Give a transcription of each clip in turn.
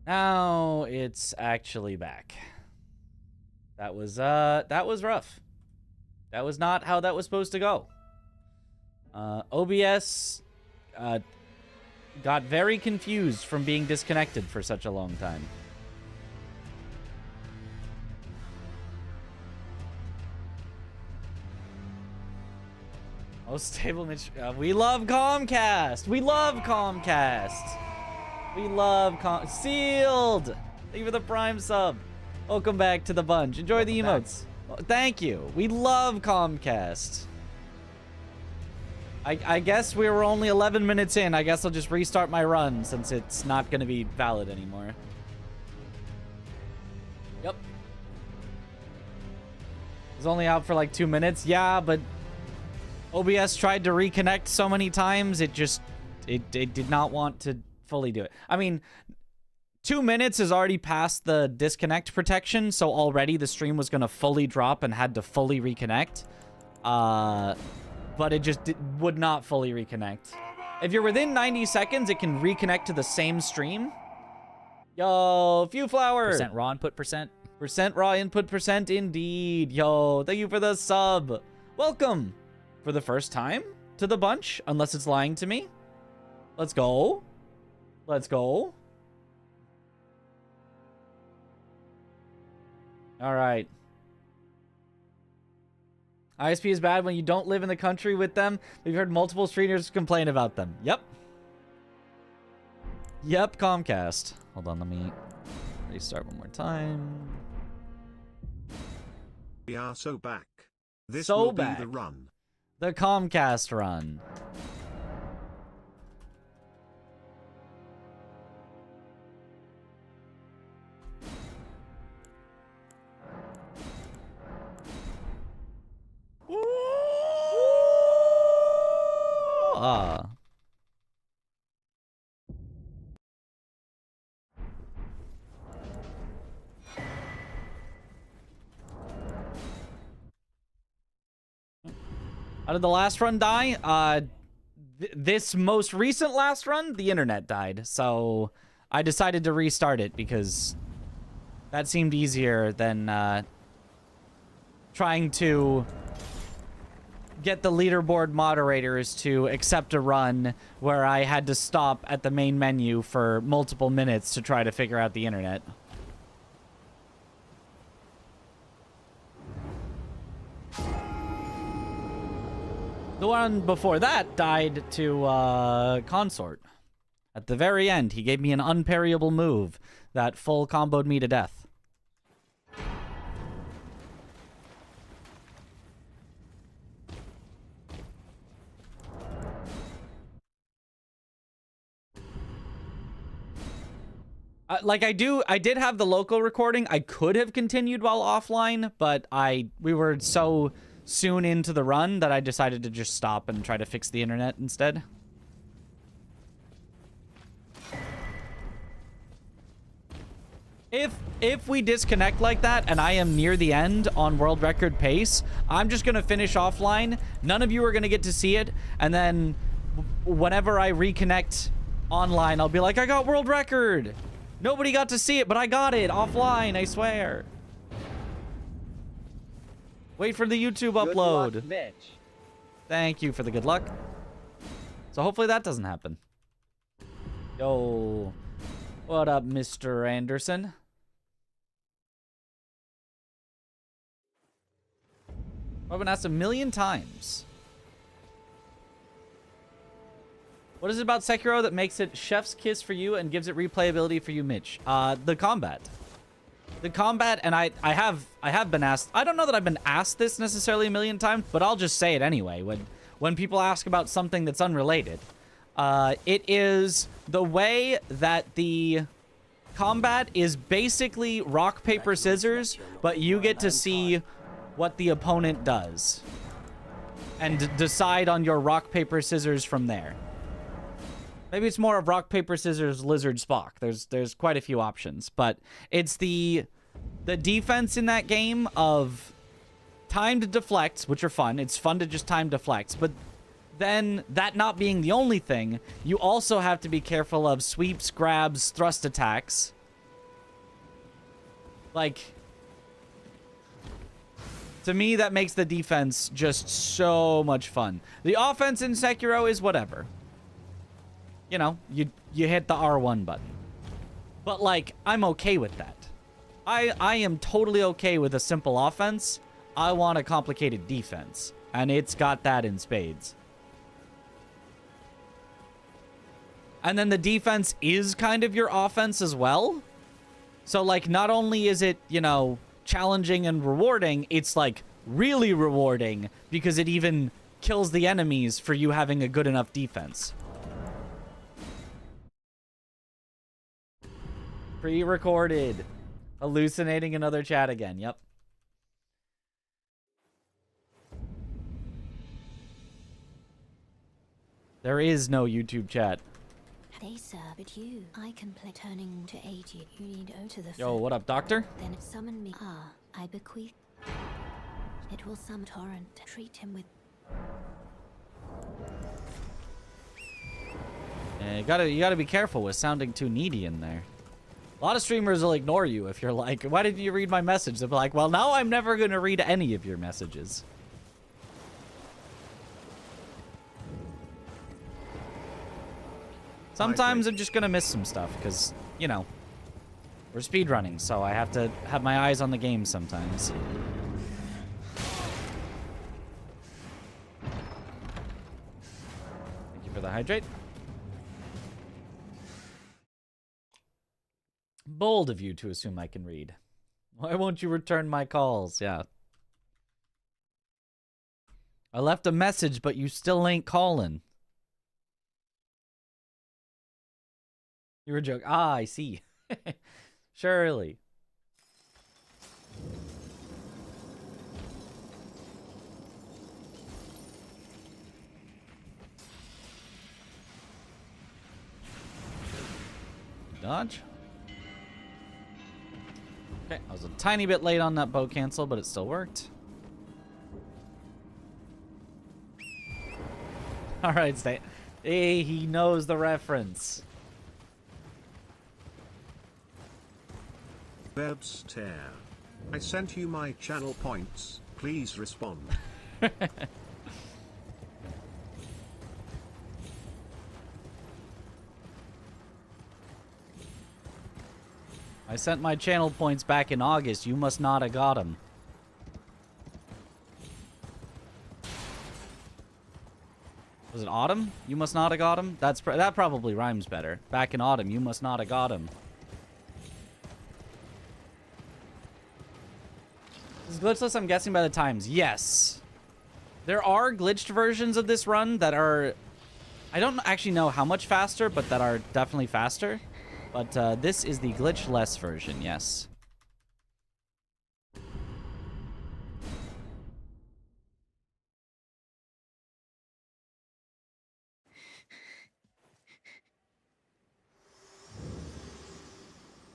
Now it's actually back. That was rough. That was not how that was supposed to go. OBS got very confused from being disconnected for such a long time. Most stable we love Comcast. We love Comcast. We love Sealed. Thank you for the Prime sub. Welcome back to the bunch. Enjoy the emotes. Thank you. We love Comcast. I guess we were only 11 minutes in. I guess I'll just restart my run since it's not going to be valid anymore. Yep. It was only out for like 2 minutes. Yeah, but OBS tried to reconnect so many times. It did not want to fully do it. I mean, 2 minutes is already past the disconnect protection, so already the stream was going to fully drop and had to fully reconnect. But it just would not fully reconnect. If you're within 90 seconds, it can reconnect to the same stream. Yo, Few Flower. Percent raw input percent. Percent raw input percent indeed. Yo, thank you for the sub. Welcome for the first time to the bunch, unless it's lying to me. Let's go. Let's go. All right. ISP is bad when you don't live in the country with them. We've heard multiple streamers complain about them. Yep. Yep, Comcast. Hold on, let me restart one more time. We are so back. This so will back. Be the run. The Comcast run. How did the last run die? This most recent last run, the internet died. So I decided to restart it because that seemed easier than trying to get the leaderboard moderators to accept a run where I had to stop at the main menu for multiple minutes to try to figure out the internet. The one before that died to Consort. At the very end, he gave me an unparryable move that full comboed me to death. I did have the local recording. I could have continued while offline, but we were so soon into the run that I decided to just stop and try to fix the internet instead. If we disconnect like that and I am near the end on world record pace, I'm just gonna finish offline. None of you are gonna get to see it, and then whenever I reconnect online, I'll be like, I got world record. Nobody got to see it, but I got it offline, I swear. Wait for the YouTube upload. Good luck, Mitch. Thank you for the good luck. So hopefully that doesn't happen. Yo, what up, Mr. Anderson? I've been asked 1,000,000 times. What is it about Sekiro that makes it chef's kiss for you and gives it replayability for you, Mitch? The combat. The combat, and I have been asked. I don't know that I've been asked this necessarily 1,000,000 times, but I'll just say it anyway. When people ask about something that's unrelated, it is the way that the combat is basically rock paper scissors, but you get to see what the opponent does and decide on your rock paper scissors from there. Maybe it's more of rock, paper, scissors, lizard, Spock. There's quite a few options, but it's the defense in that game of timed deflects, which are fun. It's fun to just time deflects, but then that not being the only thing, you also have to be careful of sweeps, grabs, thrust attacks, Like, to me, that makes the defense just so much fun. The offense in Sekiro is whatever. You know, you hit the R1 button. But, like, I'm okay with that. I am totally okay with a simple offense. I want a complicated defense. And it's got that in spades. And then the defense is kind of your offense as well. So, like, not only is it, you know, challenging and rewarding, it's, like, really rewarding because it even kills the enemies for you having a good enough defense. Pre-recorded. Hallucinating another chat again. Yep. There is no YouTube chat. They serve it you. I can play turning to 80. You need go to the Yo, what up, doctor? Then it summon me. Ah, I bequeath. It will summon torrent. Treat him with. Yeah, you gotta be careful with sounding too needy in there. A lot of streamers will ignore you if you're like, why didn't you read my message? They'll be like, well, now I'm never gonna read any of your messages. Sometimes I'm just gonna miss some stuff because, you know, we're speedrunning, so I have to have my eyes on the game sometimes. Thank you for the hydrate. Bold of you to assume I can read. Why won't you return my calls? Yeah. I left a message, but you still ain't calling. You were joking. Ah, I see. Surely. Dodge. Okay, I was a tiny bit late on that bow cancel, but it still worked. Alright, stay. Hey, he knows the reference. Verbs tear. I sent you my channel points. Please respond. I sent my channel points back in August. You must not have got them. Was it autumn? You must not have got them? That probably rhymes better. Back in autumn, you must not have got them. Is glitchless, I'm guessing, by the times. Yes. There are glitched versions of this run that are... I don't actually know how much faster, but that are definitely faster. But this is the glitchless version, yes.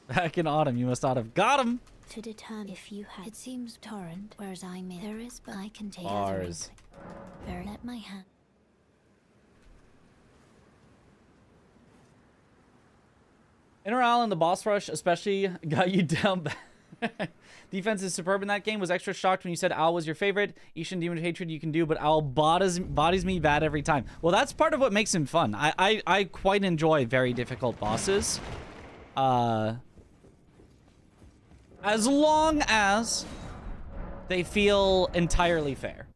Back in autumn, you must not have got him. To determine if you had. It seems torrent, whereas I may. There is, but I can take Bars. Very let my hand. Interal and the boss rush especially got you down. Defense is superb in that game. Was extra shocked when you said Owl was your favorite. Ishin Demon Hatred you can do, but Owl bodies me bad every time. Well, that's part of what makes him fun. I quite enjoy very difficult bosses. As long as they feel entirely fair.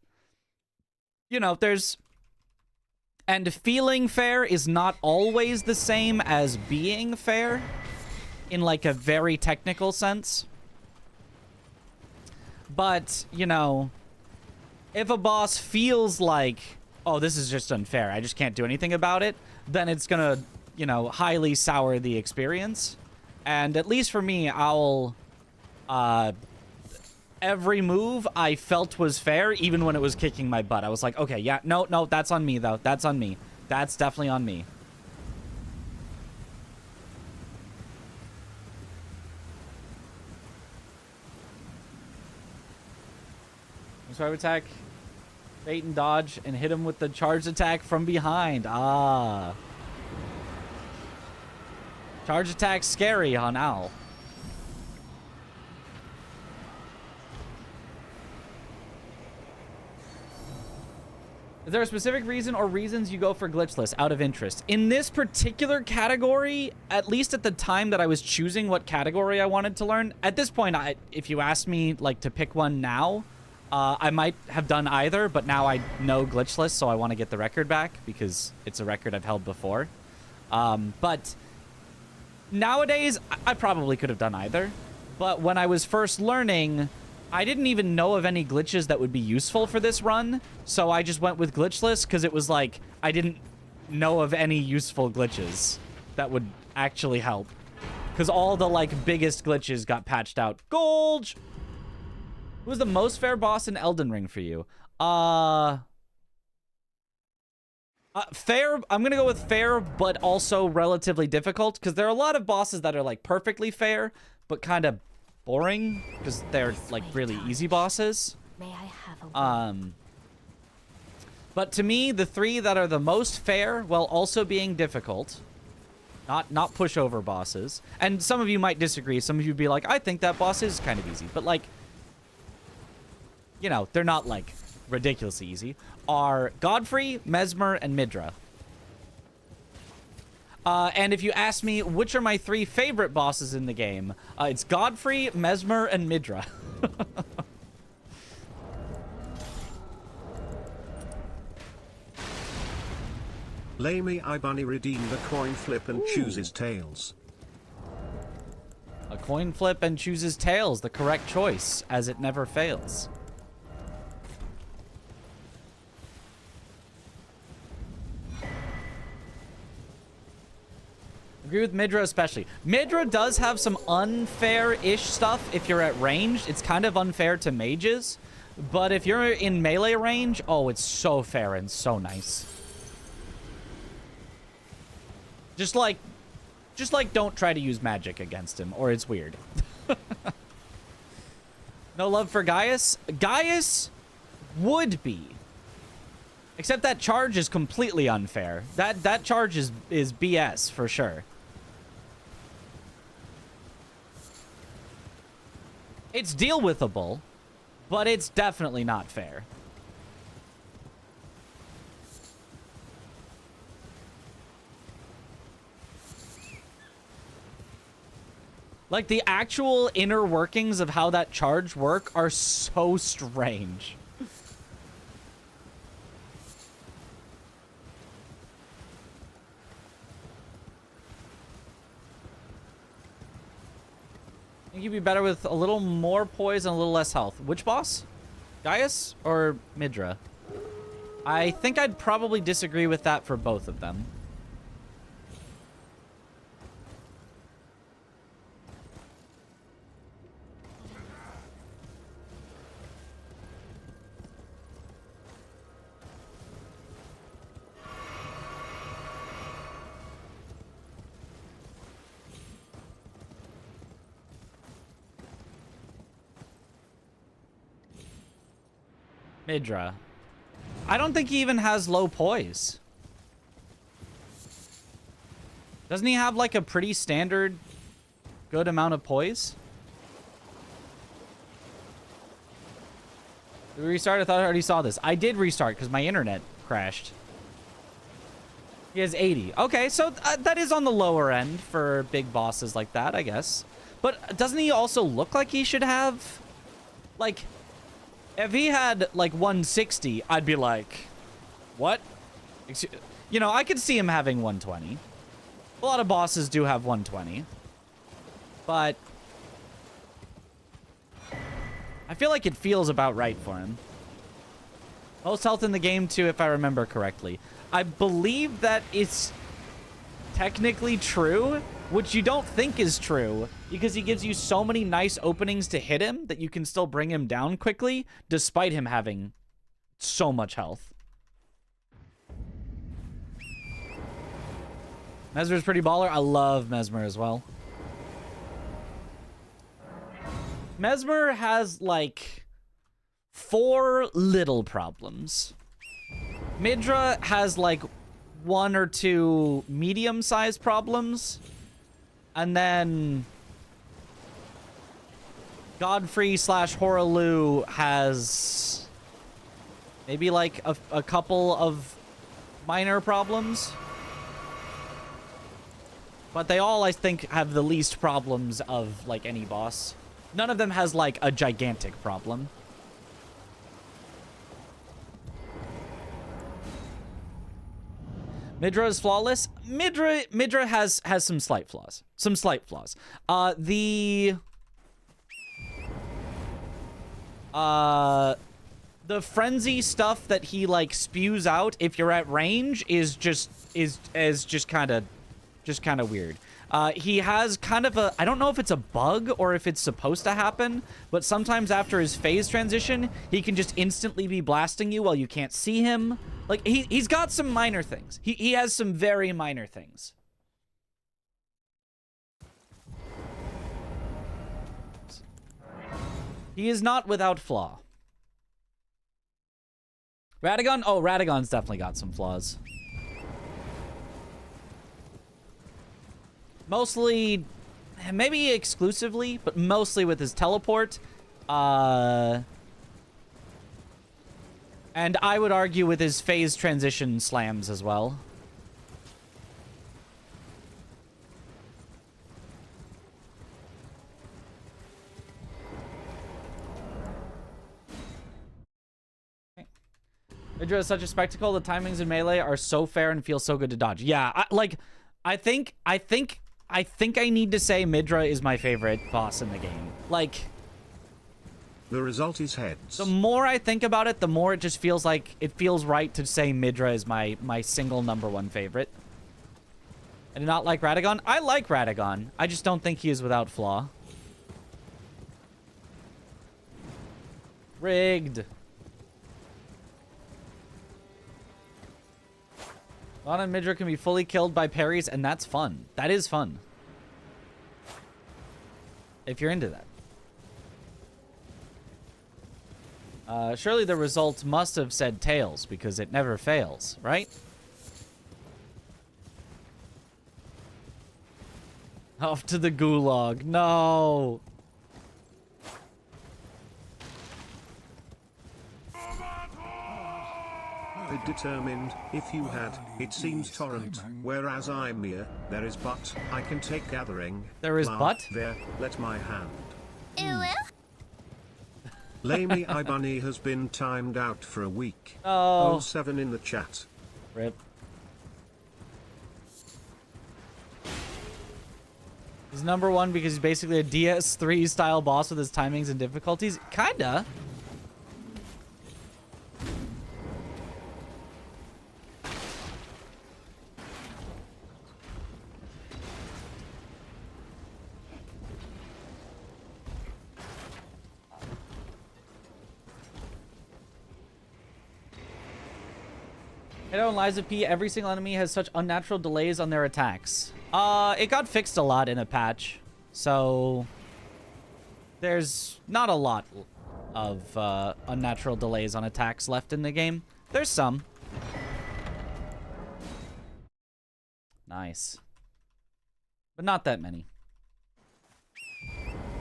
You know, there's... And feeling fair is not always the same as being fair in, like, a very technical sense. But, you know, if a boss feels like, oh, this is just unfair, I just can't do anything about it, then it's gonna, you know, highly sour the experience. And at least for me, Owl, every move I felt was fair, even when it was kicking my butt. I was like, okay, yeah, no, that's on me, though. That's on me. That's definitely on me. Swipe attack, bait and dodge, and hit him with the charge attack from behind. Ah. Charge attack scary on Owl. Is there a specific reason or reasons you go for glitchless out of interest? In this particular category, at least at the time that I was choosing what category I wanted to learn, at this point, if you asked me like to pick one now, I might have done either, but now I know glitchless, so I want to get the record back because it's a record I've held before. But nowadays, I probably could have done either. But when I was first learning, I didn't even know of any glitches that would be useful for this run, so I just went with glitchless because it was like I didn't know of any useful glitches that would actually help. Because all the like biggest glitches got patched out. Golge! Who was the most fair boss in Elden Ring for you? Fair. I'm gonna go with fair, but also relatively difficult because there are a lot of bosses that are like perfectly fair, but kind of boring because they're like really easy bosses. May I have a But to me, the three that are the most fair while also being difficult, not pushover bosses. And some of you might disagree. Some of you be like, I think that boss is kind of easy, but like, you know, they're not like ridiculously easy. Are Godfrey, Mesmer, and Midra. And if you ask me which are my three favorite bosses in the game, it's Godfrey, Mesmer, and Midra. Lamey Ibani redeem the coin flip and chooses tails. A coin flip and chooses tails, the correct choice, as it never fails. Agree with Midra especially. Midra does have some unfair-ish stuff if you're at range. It's kind of unfair to mages. But if you're in melee range, oh, it's so fair and so nice. Just like don't try to use magic against him, or it's weird. No love for Gaius? Gaius would be. Except that charge is completely unfair. That charge is BS for sure. It's deal-withable, but it's definitely not fair. Like, the actual inner workings of how that charge work are so strange. I think you'd be better with a little more poise and a little less health. Which boss? Gaius or Midra? I think I'd probably disagree with that for both of them. Midra. I don't think he even has low poise. Doesn't he have like a pretty standard good amount of poise? Did we restart? I thought I already saw this. I did restart because my internet crashed. He has 80. Okay, so that is on the lower end for big bosses like that, I guess. But doesn't he also look like he should have, like... If he had, like, 160, I'd be like, what? You know, I could see him having 120. A lot of bosses do have 120. But I feel like it feels about right for him. Most health in the game, too, if I remember correctly. I believe that it's technically true, which you don't think is true, because he gives you so many nice openings to hit him that you can still bring him down quickly, despite him having so much health. Mesmer's pretty baller. I love Mesmer as well. Mesmer has, like, 4 little problems. Midra has, like, 1 or 2 medium-sized problems. And then Godfrey / Horalu has Maybe like a couple of minor problems. But they all, I think, have the least problems of, like, any boss. None of them has, like, a gigantic problem. Midra is flawless. Midra has some slight flaws. Some slight flaws. The frenzy stuff that he, like, spews out if you're at range is just kind of weird. He has kind of a, I don't know if it's a bug or if it's supposed to happen, but sometimes after his phase transition, he can just instantly be blasting you while you can't see him. Like, he's got some minor things. He has some very minor things. He is not without flaw. Radagon? Oh, Radagon's definitely got some flaws. Mostly, maybe exclusively, but mostly with his teleport. And I would argue with his phase transition slams as well. Midra is such a spectacle. The timings in Melee are so fair and feel so good to dodge. Yeah, I think I need to say Midra is my favorite boss in the game. Like, the result is heads. the more I think about it, the more it just feels like it feels right to say Midra is my single #1 favorite. I do not like Radagon. I like Radagon. I just don't think he is without flaw. Rigged. Lana and Midra can be fully killed by parries, and that's fun. That is fun. If you're into that. Surely the results must have said tails, because it never fails, right? Off to the gulag. No! Determined, if you had, it seems torrent, whereas I'm here, there is but, I can take gathering. There is Laugh but? There, let my hand. Lamy Ibani has been timed out for a week. Oh. 07 in the chat. Rip. He's #1 because he's basically a DS3 style boss with his timings and difficulties. Kinda. Hello, Liza P. Every single enemy has such unnatural delays on their attacks. It got fixed a lot in a patch, so there's not a lot of unnatural delays on attacks left in the game. There's some. Nice. But not that many.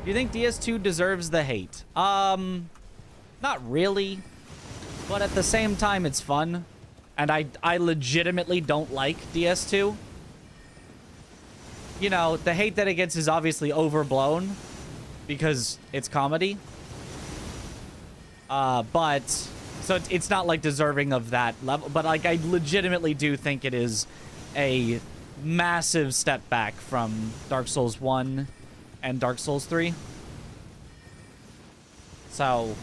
Do you think DS2 deserves the hate? Not really. But at the same time, it's fun. And I legitimately don't like DS2. You know, the hate that it gets is obviously overblown because it's comedy. But so it's not like deserving of that level. But like, I legitimately do think it is a massive step back from Dark Souls 1 and Dark Souls 3. So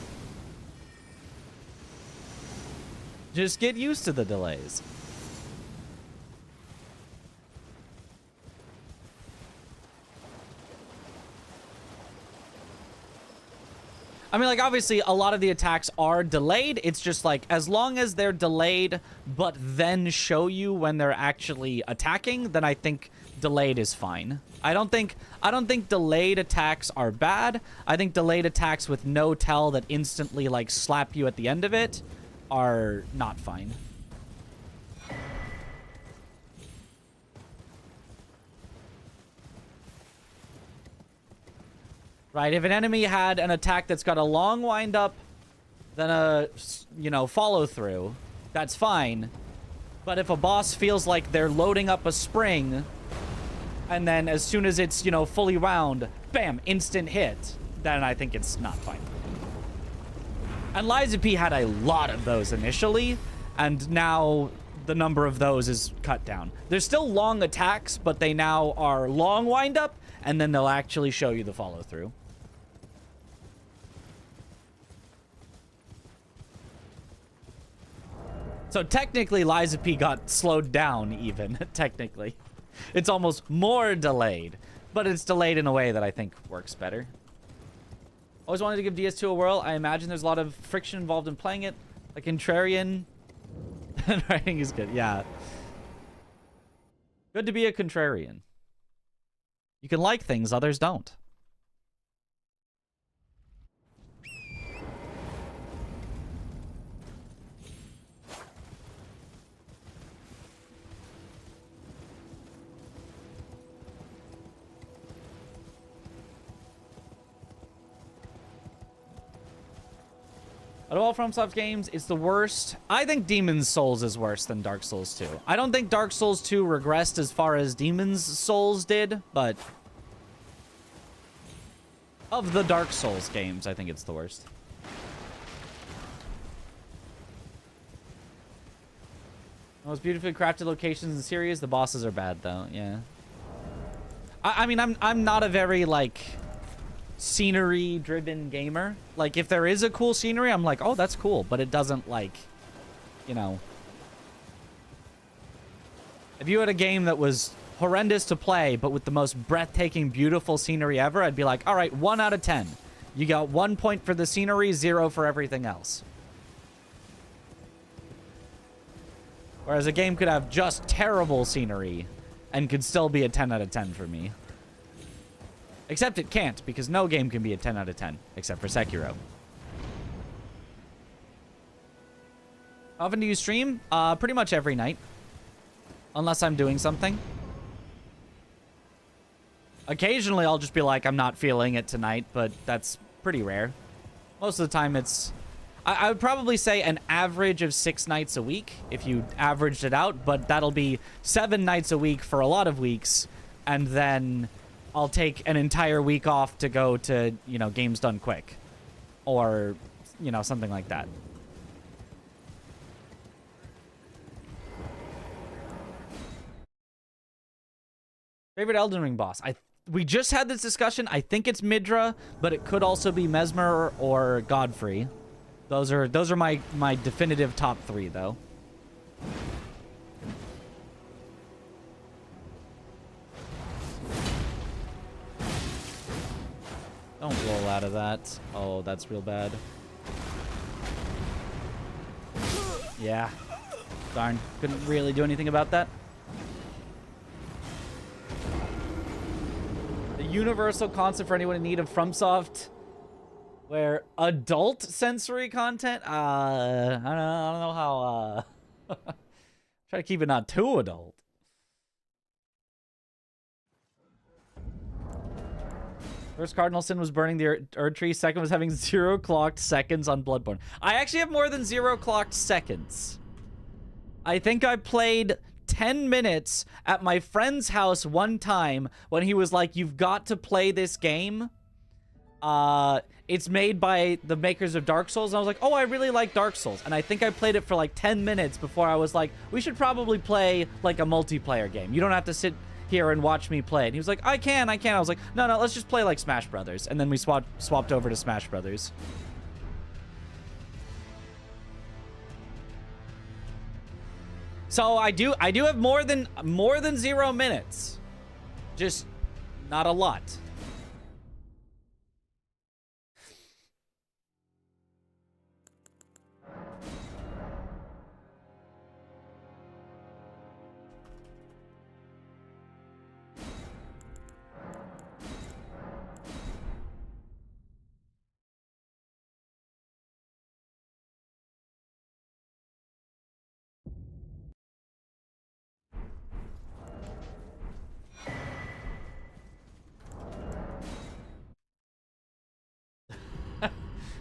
just get used to the delays. I mean, like, obviously, a lot of the attacks are delayed. It's just, like, as long as they're delayed, but then show you when they're actually attacking, then I think delayed is fine. I don't think delayed attacks are bad. I think delayed attacks with no tell that instantly, like, slap you at the end of it are not fine. Right, if an enemy had an attack that's got a long wind up than a, you know, follow through, that's fine. But if a boss feels like they're loading up a spring, and then as soon as it's, you know, fully wound, bam, instant hit, then I think it's not fine. And Liza P had a lot of those initially, and now the number of those is cut down. There's still long attacks, but they now are long wind up, and then they'll actually show you the follow through. So technically, Liza P got slowed down even, technically. It's almost more delayed, but it's delayed in a way that I think works better. Always wanted to give DS2 a whirl. I imagine there's a lot of friction involved in playing it. Like contrarian. Writing is good, yeah. Good to be a contrarian. You can like things others don't. Out of all FromSoft games, it's the worst. I think Demon's Souls is worse than Dark Souls 2. I don't think Dark Souls 2 regressed as far as Demon's Souls did, but of the Dark Souls games, I think it's the worst. Most beautifully crafted locations in the series. The bosses are bad, though. Yeah. I mean, I'm not a very, like, scenery-driven gamer. Like, if there is a cool scenery, I'm like, oh, that's cool. But it doesn't, like, you know. If you had a game that was horrendous to play, but with the most breathtaking, beautiful scenery ever, I'd be like, all right, 1 out of 10. You got 1 point for the scenery, 0 for everything else. Whereas a game could have just terrible scenery and could still be a 10 out of 10 for me. Except it can't, because no game can be a 10 out of 10, except for Sekiro. How often do you stream? Pretty much every night. Unless I'm doing something. Occasionally, I'll just be like, I'm not feeling it tonight, but that's pretty rare. Most of the time, it's... I would probably say an average of 6 nights a week, if you averaged it out, but that'll be 7 nights a week for a lot of weeks, and then I'll take an entire week off to go to, you know, Games Done Quick. Or, you know, something like that. Favorite Elden Ring boss? We just had this discussion. I think it's Midra, but it could also be Mesmer or Godfrey. Those are my definitive top 3, though. Don't roll out of that. Oh, that's real bad. Yeah. Darn. Couldn't really do anything about that. The universal concept for anyone in need of FromSoft, where adult sensory content, I don't know how, try to keep it not too adult. First cardinal sin was burning the Erd Tree. Second was having 0 clocked seconds on Bloodborne. I actually have more than 0 clocked seconds. I think I played 10 minutes at my friend's house one time when he was like, you've got to play this game. It's made by the makers of Dark Souls. And I was like, oh, I really like Dark Souls. And I think I played it for like 10 minutes before I was like, we should probably play like a multiplayer game. You don't have to sit here and watch me play. And he was like, I can. I was like, no, let's just play like Smash Brothers. And then we swapped over to Smash Brothers. So I do have more than 0 minutes. Just not a lot.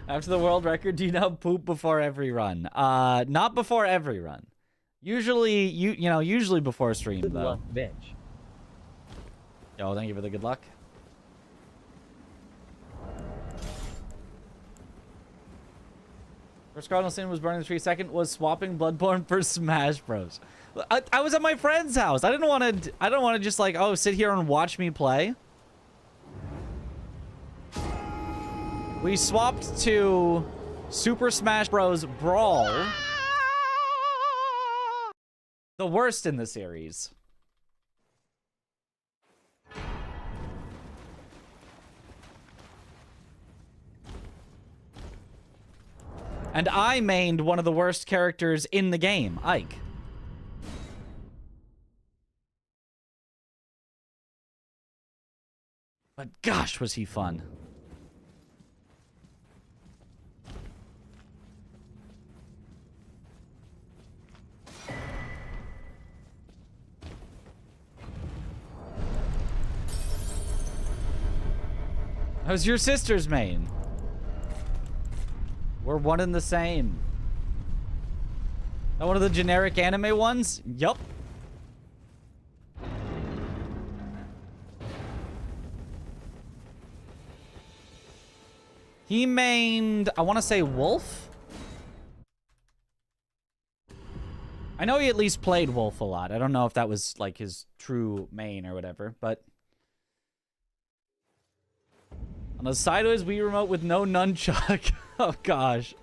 After the world record, do you now poop before every run? Not before every run. Usually, usually before stream, Good though. luck, bitch. Yo, thank you for the good luck. First cardinal sin was burning the tree. Second was swapping Bloodborne for Smash Bros. I was at my friend's house. I don't want to just like, oh, sit here and watch me play. We swapped to Super Smash Bros. Brawl. The worst in the series. And I mained one of the worst characters in the game, Ike. But gosh, was he fun. How's your sister's main? We're one and the same. That one of the generic anime ones? Yup. He mained, I want to say Wolf? I know he at least played Wolf a lot. I don't know if that was like his true main or whatever, but... On a sideways Wii remote with no nunchuck. Oh, gosh.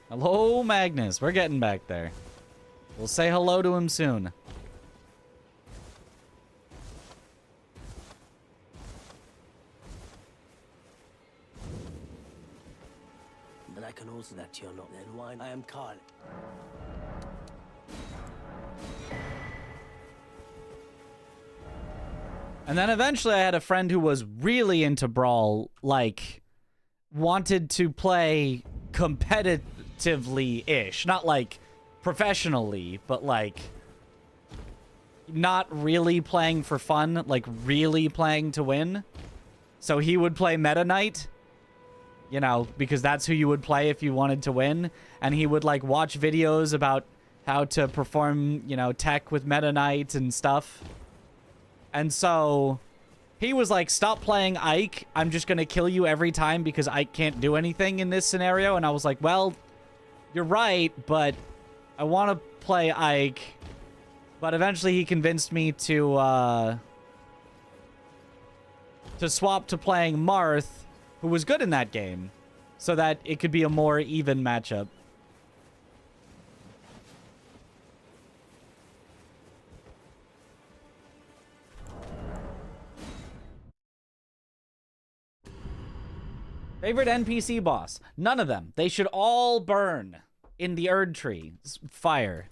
Hello, Magnus. We're getting back there. We'll say hello to him soon. But I can also that you're not then wine. I am Carl. And then eventually I had a friend who was really into Brawl, like, wanted to play competitively-ish. Not, like, professionally, but, like, not really playing for fun, like, really playing to win. So he would play Meta Knight, you know, because that's who you would play if you wanted to win. And he would, like, watch videos about how to perform, you know, tech with Meta Knight and stuff. And so he was like, stop playing Ike. I'm just going to kill you every time because Ike can't do anything in this scenario. And I was like, well, you're right, but I want to play Ike. But eventually he convinced me to swap to playing Marth, who was good in that game, so that it could be a more even matchup. Favorite NPC boss? None of them. They should all burn in the Erd Tree. Fire.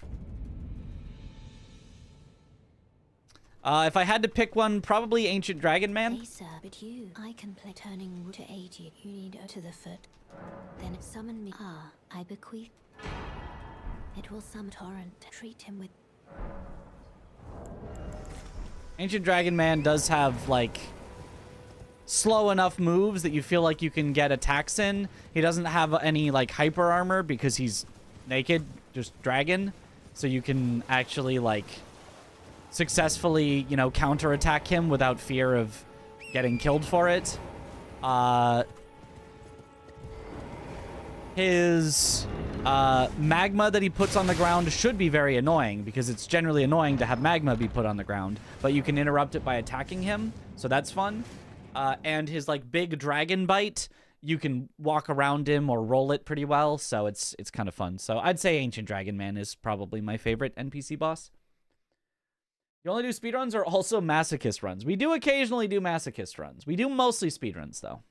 If I had to pick one, probably Ancient Dragon Man. Hey, sir, but you, I can play turning to 80. You need to the foot. Then summon me. Ah, I bequeath. It will summon torrent. Treat him with. Ancient Dragon Man does have, like, slow enough moves that you feel like you can get attacks in. He doesn't have any, like, hyper armor because he's naked, just dragon. So you can actually, like, successfully, you know, counterattack him without fear of getting killed for it. His magma that he puts on the ground should be very annoying because it's generally annoying to have magma be put on the ground, but you can interrupt it by attacking him, so that's fun. And his, like, big dragon bite, you can walk around him or roll it pretty well, so it's kind of fun. So I'd say Ancient Dragon Man is probably my favorite NPC boss. You only do speedruns or also masochist runs? We do occasionally do masochist runs. We do mostly speedruns, though.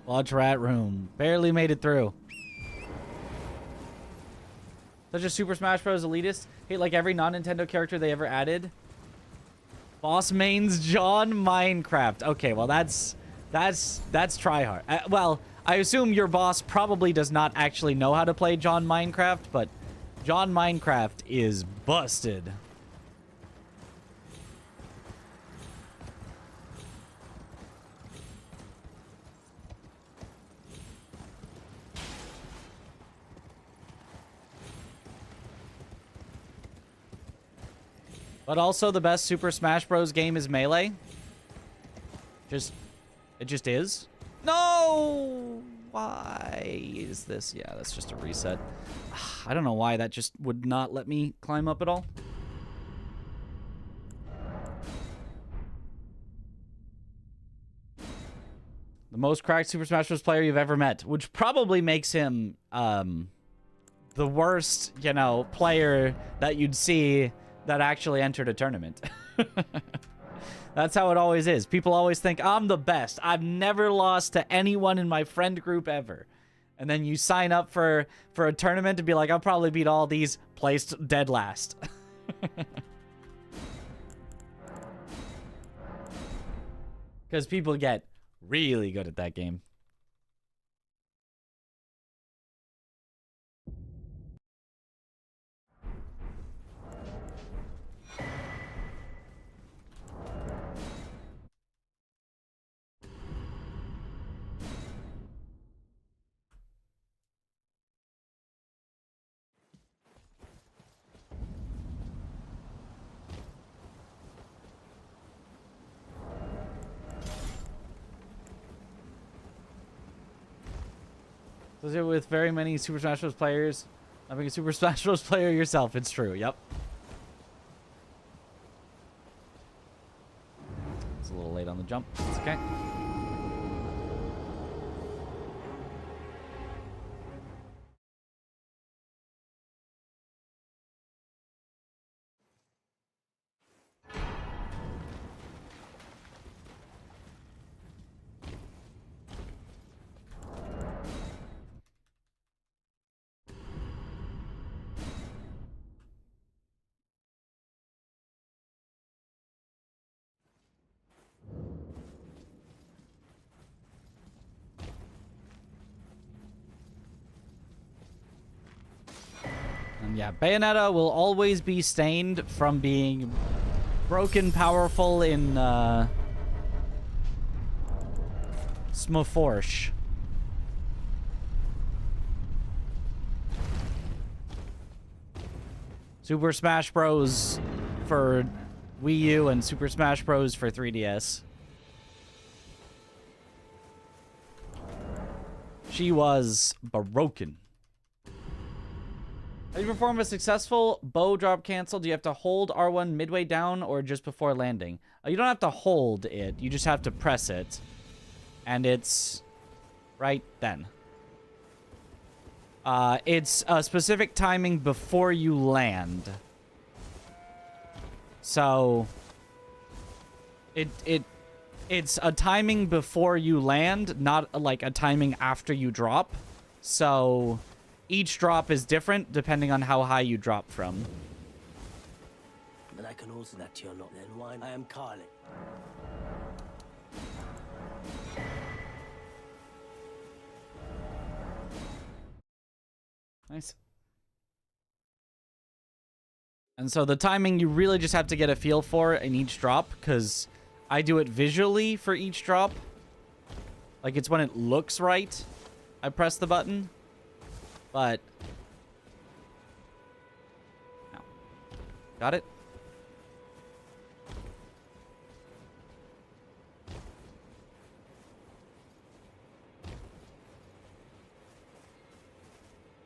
Watch Rat Room. Barely made it through. Such a Super Smash Bros. Elitist. Hate like every non-Nintendo character they ever added. Boss mains John Minecraft. Okay, well that's tryhard. Well, I assume your boss probably does not actually know how to play John Minecraft, but John Minecraft is busted. But also the best Super Smash Bros. Game is Melee. It just is. No! Why is this? Yeah, that's just a reset. I don't know why that just would not let me climb up at all. The most cracked Super Smash Bros. Player you've ever met, which probably makes him the worst, you know, player that you'd see that actually entered a tournament. That's how it always is. People always think, I'm the best. I've never lost to anyone in my friend group ever. And then you sign up for a tournament to be like, I'll probably beat all these, placed dead last. Because people get really good at that game. Does it with very many Super Smash Bros. Players? Not being a Super Smash Bros. Player yourself, it's true. Yep. It's a little late on the jump. It's okay. Yeah, Bayonetta will always be stained from being broken powerful in Smoforsh. Super Smash Bros. For Wii U and Super Smash Bros. For 3DS. She was broken. How do you perform a successful bow drop cancel? Do you have to hold R1 midway down or just before landing? You don't have to hold it. You just have to press it. And it's right then. It's a specific timing before you land. So it's a timing before you land, not like a timing after you drop. So each drop is different depending on how high you drop from. But I can also that you're not then why I am Carly. Nice. And so the timing you really just have to get a feel for in each drop, because I do it visually for each drop. Like it's when it looks right, I press the button. But no. Got it?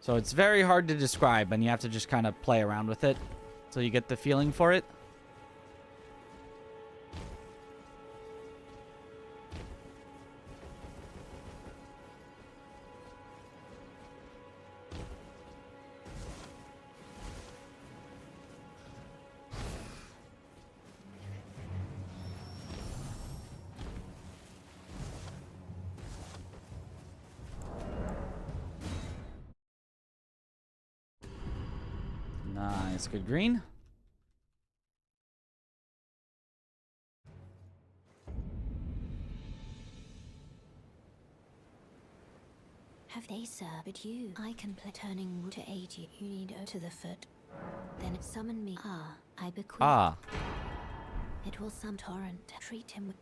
So it's very hard to describe, and you have to just kind of play around with it until you get the feeling for it. Nice, good green. Have they, sir? But you, I can play turning wood to aid you. You need to the foot. Then summon me. Ah, I bequeath. Ah. It will some torrent. Treat him with.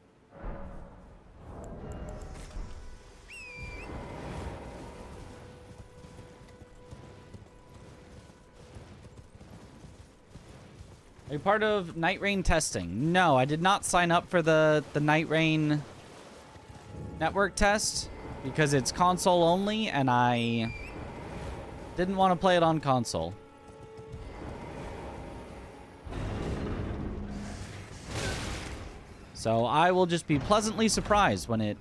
Are you part of Night Rain testing? No, I did not sign up for the Night Rain network test because it's console only and I didn't want to play it on console. So I will just be pleasantly surprised when it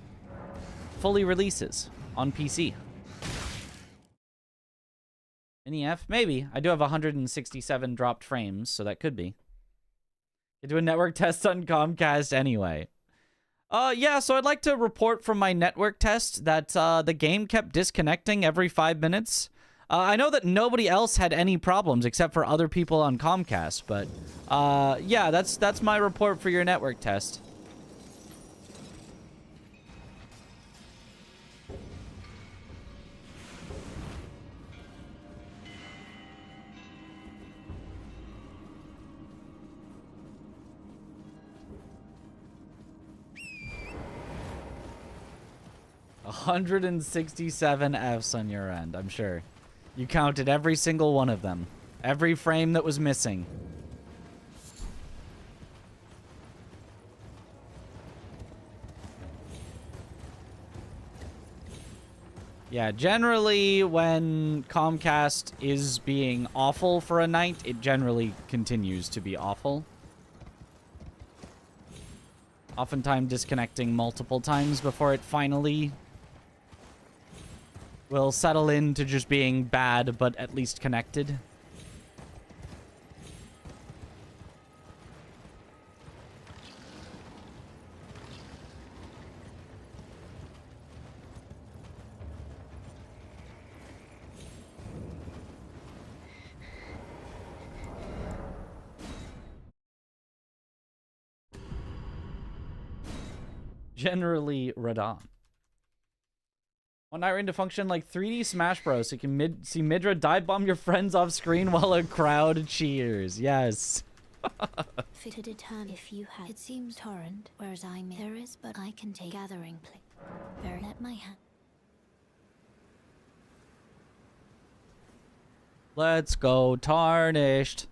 fully releases on PC. NEF? Maybe. I do have 167 dropped frames, so that could be. You do a network test on Comcast anyway. Yeah, so I'd like to report from my network test that the game kept disconnecting every 5 minutes. I know that nobody else had any problems except for other people on Comcast, but yeah, that's my report for your network test. $167 Fs on your end, I'm sure. You counted every single one of them. Every frame that was missing. Yeah, generally when Comcast is being awful for a night, it generally continues to be awful. Oftentimes disconnecting multiple times before it finally will settle into just being bad, but at least connected. Generally, Radon. Want Night Rain to function like 3D Smash Bros. So you can see Midra dive bomb your friends off screen while a crowd cheers. Yes. Fit to determine if you have. It seems torrent, whereas there is, but I can take gathering play. Very let my hand. Let's go Tarnished.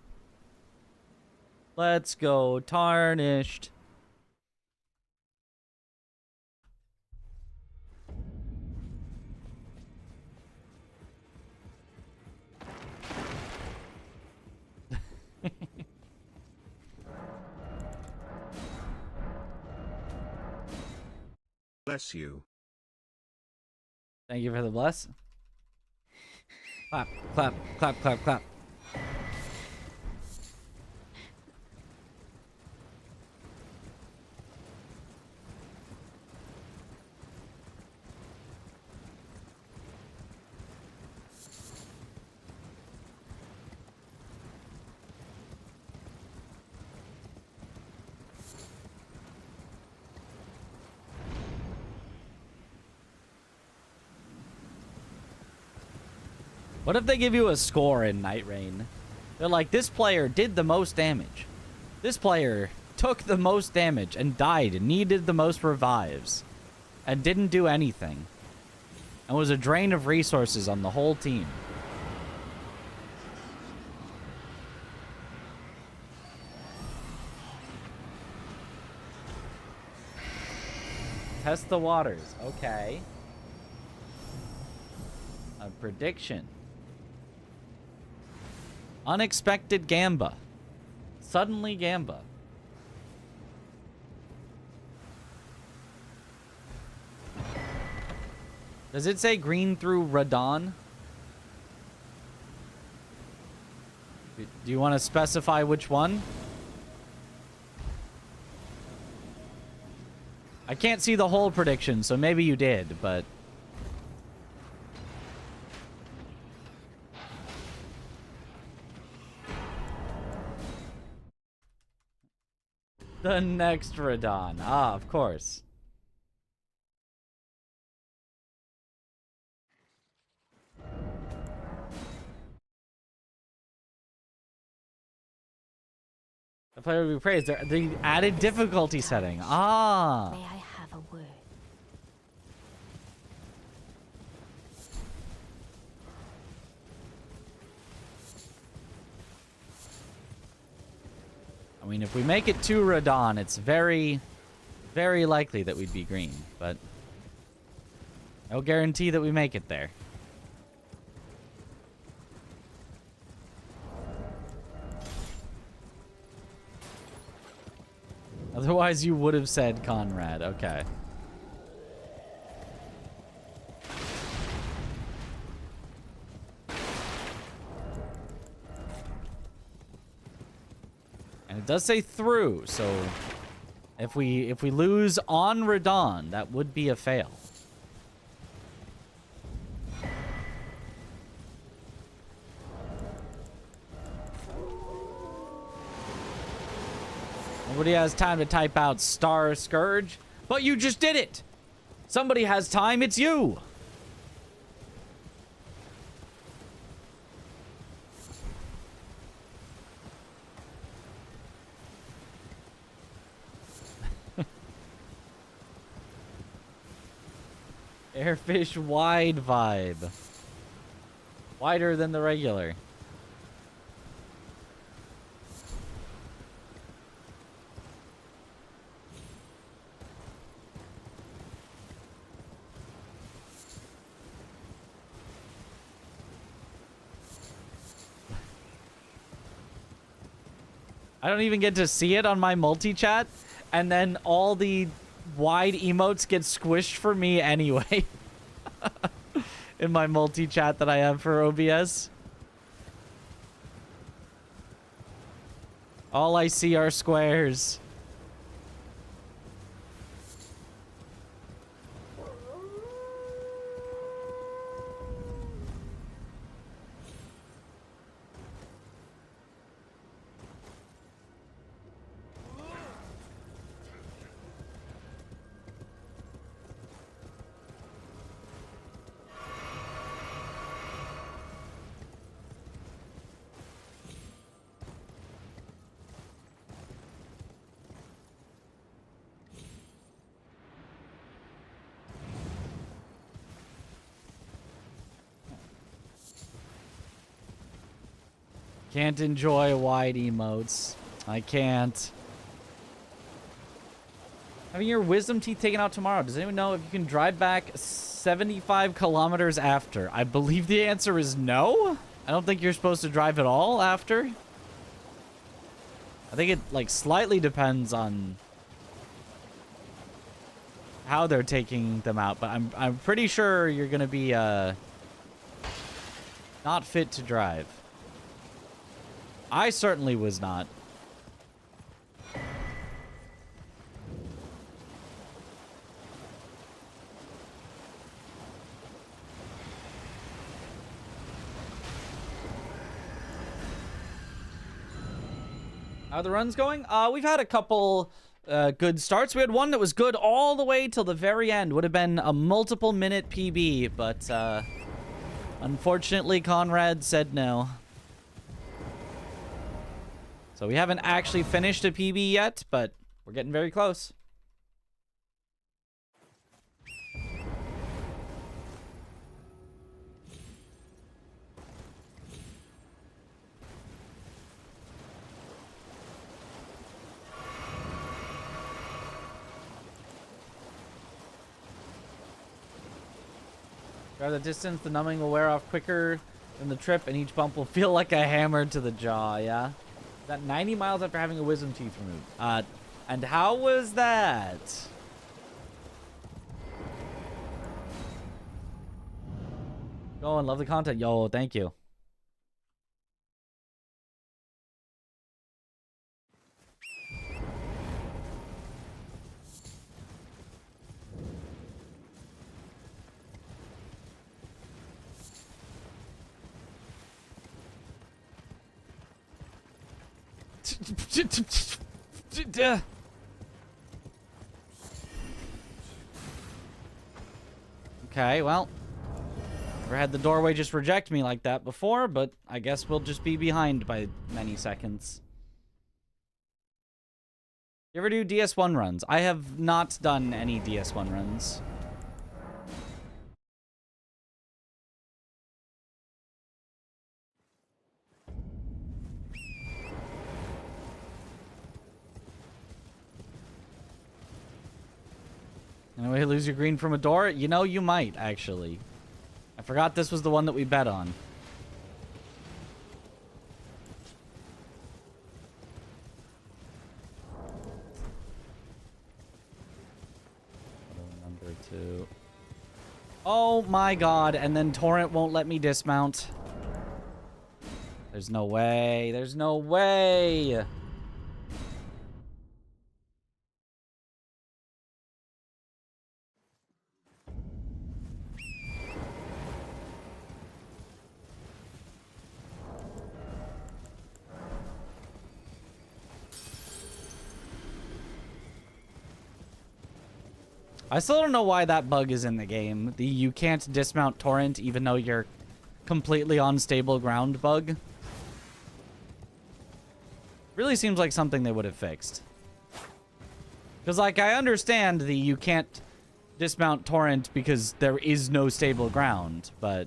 Let's go Tarnished. Bless you. Thank you for the bless. Clap, clap, clap, clap, clap. What if they give you a score in Night Rain? They're like, this player did the most damage. This player took the most damage and died and needed the most revives. And didn't do anything. And was a drain of resources on the whole team. Test the waters. Okay. A prediction. Unexpected Gamba. Suddenly Gamba. Does it say green through Radon? Do you want to specify which one? I can't see the whole prediction, so maybe you did, but... The next Radon. Ah, of course. The player will be praised. The added difficulty setting. Ah. May I have a word? I mean, if we make it to Radon, it's very, very likely that we'd be green, but no guarantee that we make it there. Otherwise, you would have said Conrad. Okay. And it does say through, so if we lose on Radon, that would be a fail. Nobody has time to type out Star Scourge, but you just did it. Somebody has time, it's you. Airfish wide vibe. Wider than the regular. I don't even get to see it on my multi-chat, and then all the wide emotes get squished for me anyway. In my multi-chat that I have for OBS. All I see are squares. Can't enjoy wide emotes. I can't. Having your wisdom teeth taken out tomorrow. Does anyone know if you can drive back 75 kilometers after? I believe the answer is no. I don't think you're supposed to drive at all after. I think it like slightly depends on how they're taking them out, but I'm pretty sure you're gonna be not fit to drive. I certainly was not. How are the runs going? We've had a couple good starts. We had one that was good all the way till the very end. Would have been a multiple minute PB, but unfortunately Conrad said no. So we haven't actually finished a PB yet, but we're getting very close. Drive the distance, the numbing will wear off quicker than the trip, and each bump will feel like a hammer to the jaw, yeah? That 90 miles after having a wisdom teeth removed. And how was that? Go and love the content. Yo, thank you. Okay, well. Never had the doorway just reject me like that before, but I guess we'll just be behind by many seconds. You ever do DS1 runs? I have not done any DS1 runs. Anyway, lose your green from a door? You know, you might, actually. I forgot this was the one that we bet on. Number 2. Oh my god, and then Torrent won't let me dismount. There's no way. There's no way. I still don't know why that bug is in the game. The you can't dismount Torrent even though you're completely on stable ground bug. Really seems like something they would have fixed. Because, like, I understand the you can't dismount Torrent because there is no stable ground, but...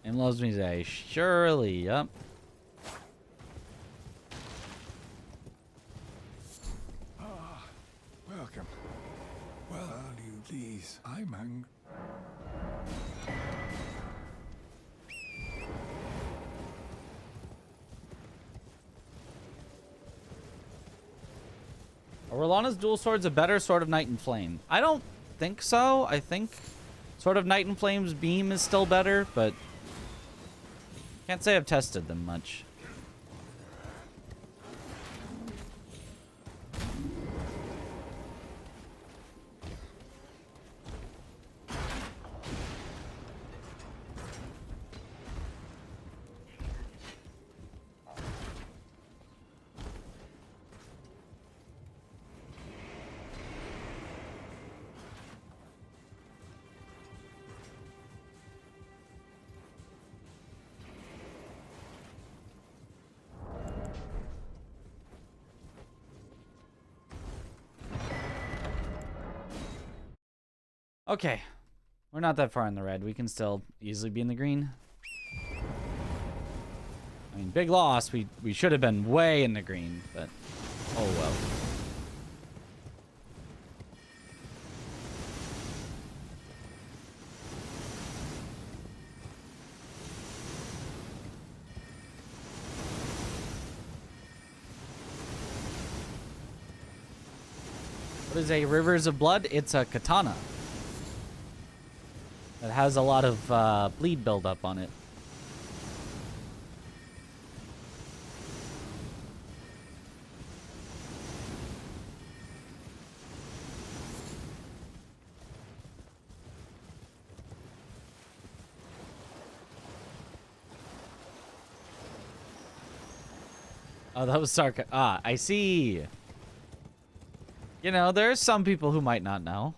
And loves me say, surely, yep. Welcome. Well, are you please? I'm hungry. Are Orlana's dual swords a better Sword of Night and Flame? I don't think so. I think Sword of Night and Flame's beam is still better, but can't say I've tested them much. Okay. We're not that far in the red. We can still easily be in the green. I mean, big loss. We should have been way in the green, but oh well. What is a Rivers of Blood? It's a katana. It has a lot of bleed buildup on it. Oh, that was sarcasm. Ah, I see. You know, there's some people who might not know.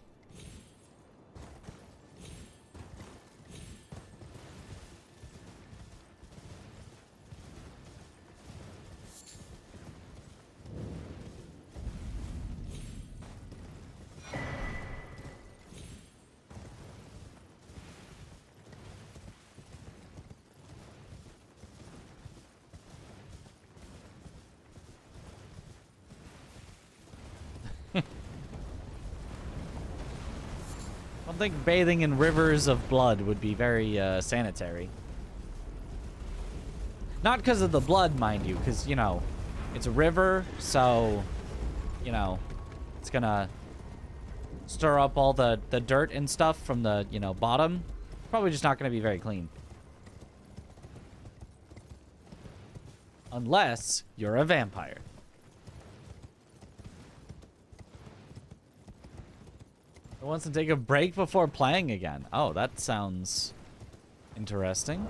I don't think bathing in rivers of blood would be very sanitary. Not because of the blood, mind you, because, you know, it's a river, so, you know, it's gonna stir up all the dirt and stuff from the, you know, bottom. Probably just not gonna be very clean. Unless you're a vampire. Who wants to take a break before playing again? Oh, that sounds Interesting.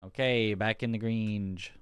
Okay, back in the Grange.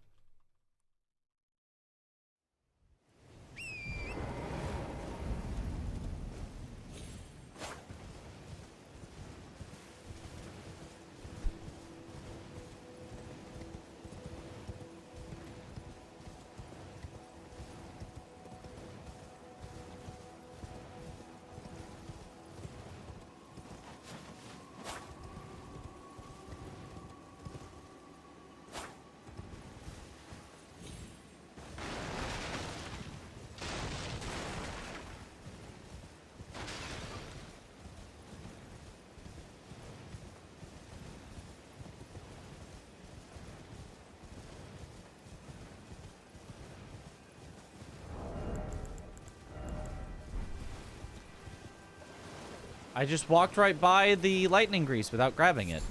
I just walked right by the lightning grease without grabbing it.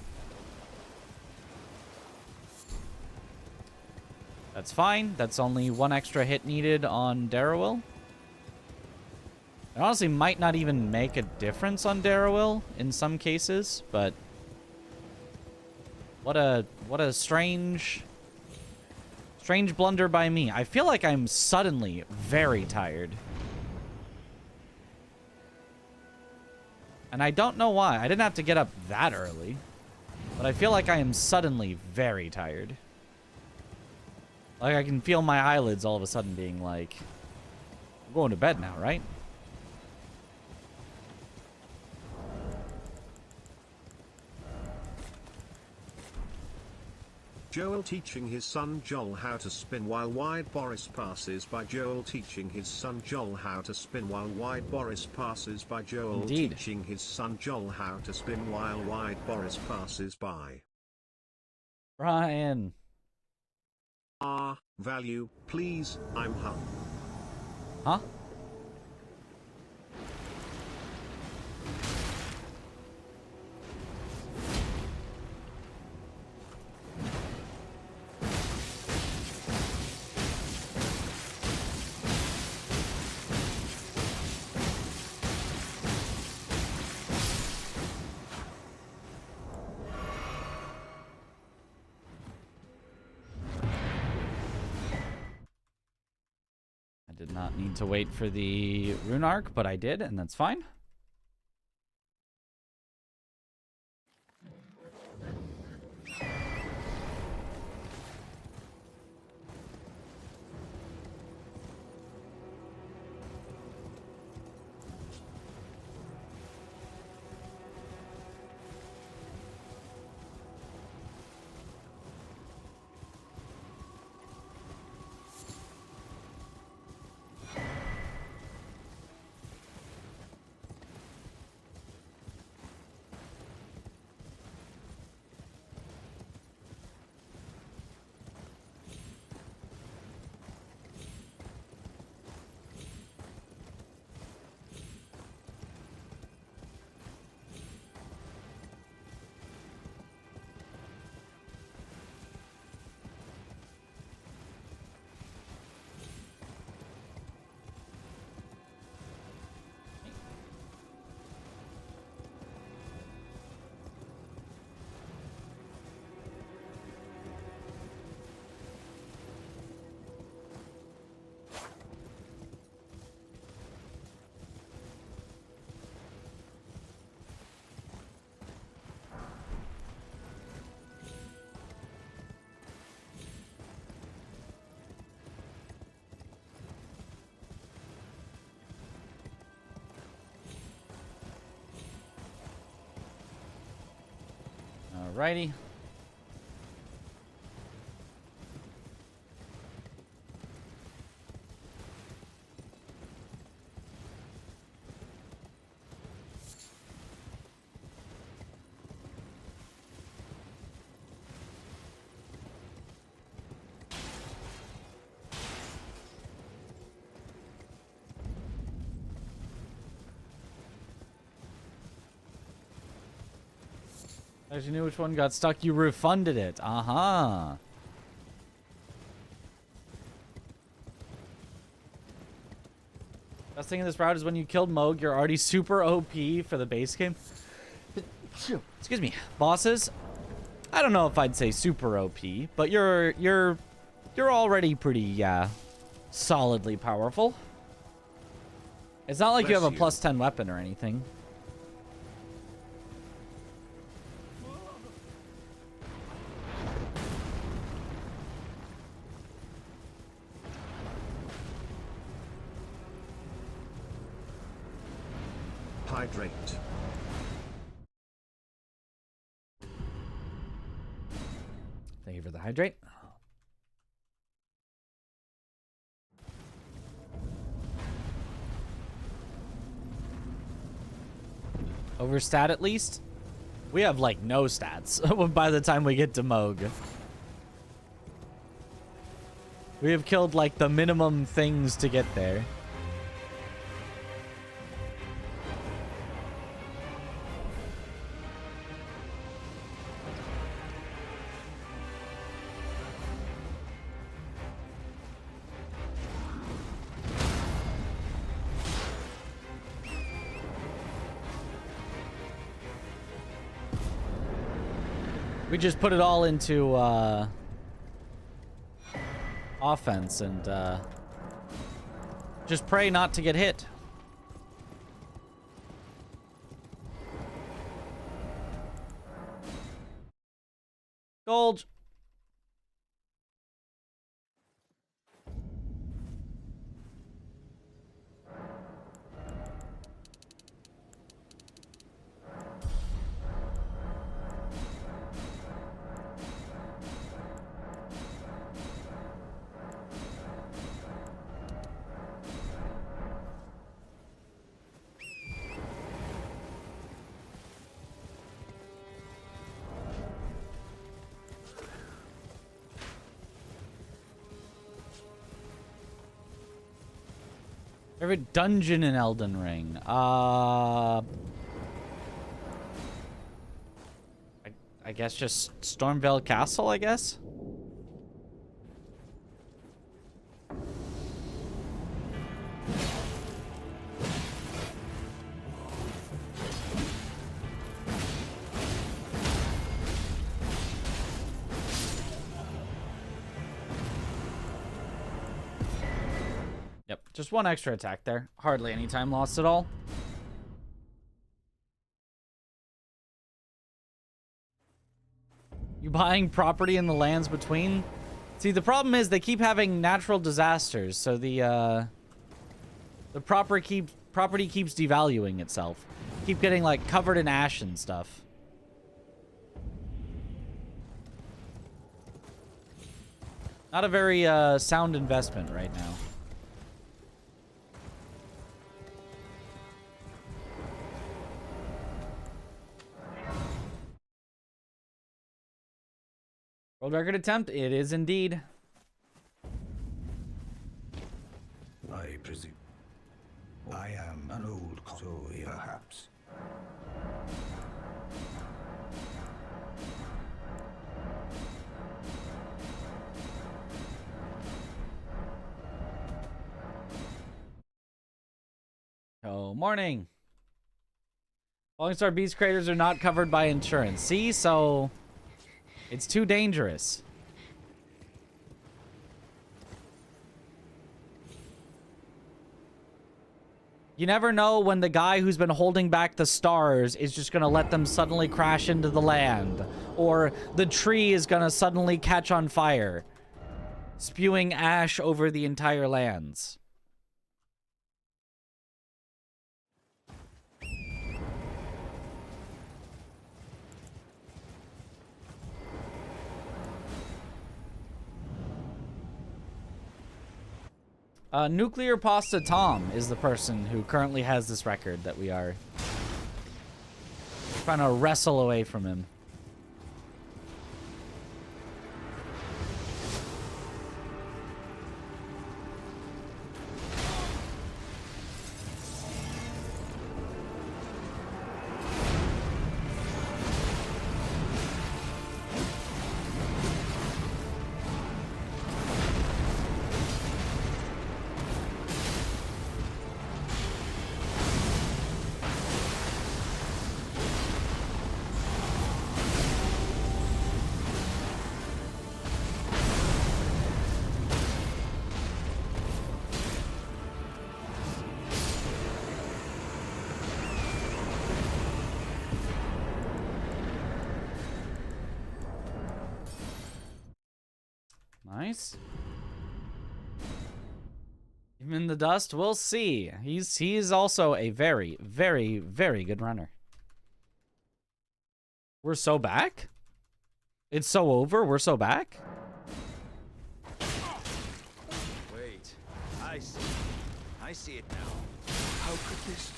That's fine. That's only one extra hit needed on Darrowil. It honestly might not even make a difference on Darrowil in some cases, but what a strange blunder by me. I feel like I'm suddenly very tired. And I don't know why. I didn't have to get up that early. But I feel like I am suddenly very tired. Like I can feel my eyelids all of a sudden being like, I'm going to bed now, right? Joel teaching his son Joel how to spin while Wide Boris passes by. Joel teaching his son Joel how to spin while Wide Boris passes by. Joel Indeed. teaching his son Joel how to spin while Wide Boris passes by. Ryan. Value, please, I'm hung. Huh? Did not need to wait for the rune arc, but I did, and that's fine. Alrighty. As you knew which one got stuck, you refunded it. Uh-huh. Best thing in this route is when you killed Moog, you're already super OP for the base game. Excuse me. Bosses, I don't know if I'd say super OP, but you're already pretty solidly powerful. It's not like you have a plus 10 weapon or anything. Hydrate. Thank you for the hydrate. Overstat at least? We have like no stats by the time we get to Moog. We have killed like the minimum things to get there. We just put it all into offense and just pray not to get hit. Gold. Favorite dungeon in Elden Ring? I guess just Stormveil Castle, I guess? Yep, just one extra attack there. Hardly any time lost at all. You buying property in the lands between? See, the problem is they keep having natural disasters, so the property keeps devaluing itself. Keep getting like covered in ash and stuff. Not a very sound investment right now. World record attempt? It is indeed. I presume. I am an old story, perhaps. Oh, morning. Falling Star Beast craters are not covered by insurance. See, so it's too dangerous. You never know when the guy who's been holding back the stars is just going to let them suddenly crash into the land. Or the tree is going to suddenly catch on fire, spewing ash over the entire lands. Nuclear Pasta Tom is the person who currently has this record that we are trying to wrestle away from him. Nice. Him in the dust, we'll see. He's also a very, very, very good runner. We're so back? It's so over? We're so back? Wait, I see it now. How could this...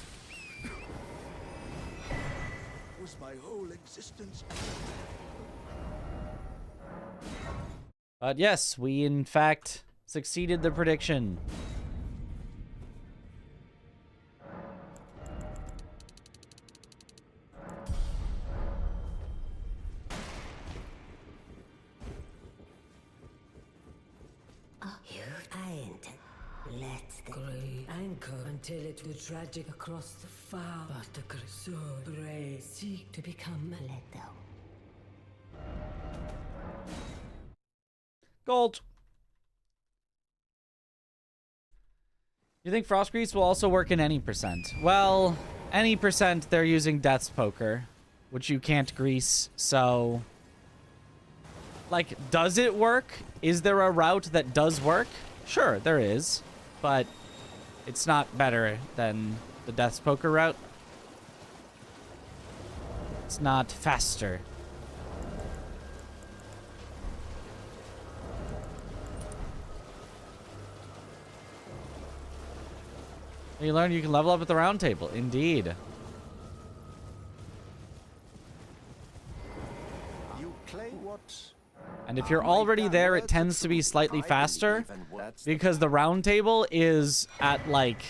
was my whole existence... But yes, we in fact succeeded the prediction. Let the grey anchor until it was tragic across the far. But the Crescent brave seek to become Leto. Gold. You think Frost Grease will also work in any percent? Well, any percent they're using Death's Poker, which you can't grease, so... Like, does it work? Is there a route that does work? Sure, there is. But it's not better than the Death's Poker route. It's not faster. You learn you can level up at the round table. Indeed. You claim what? And if you're already there, it tends to be slightly faster because the round table is at like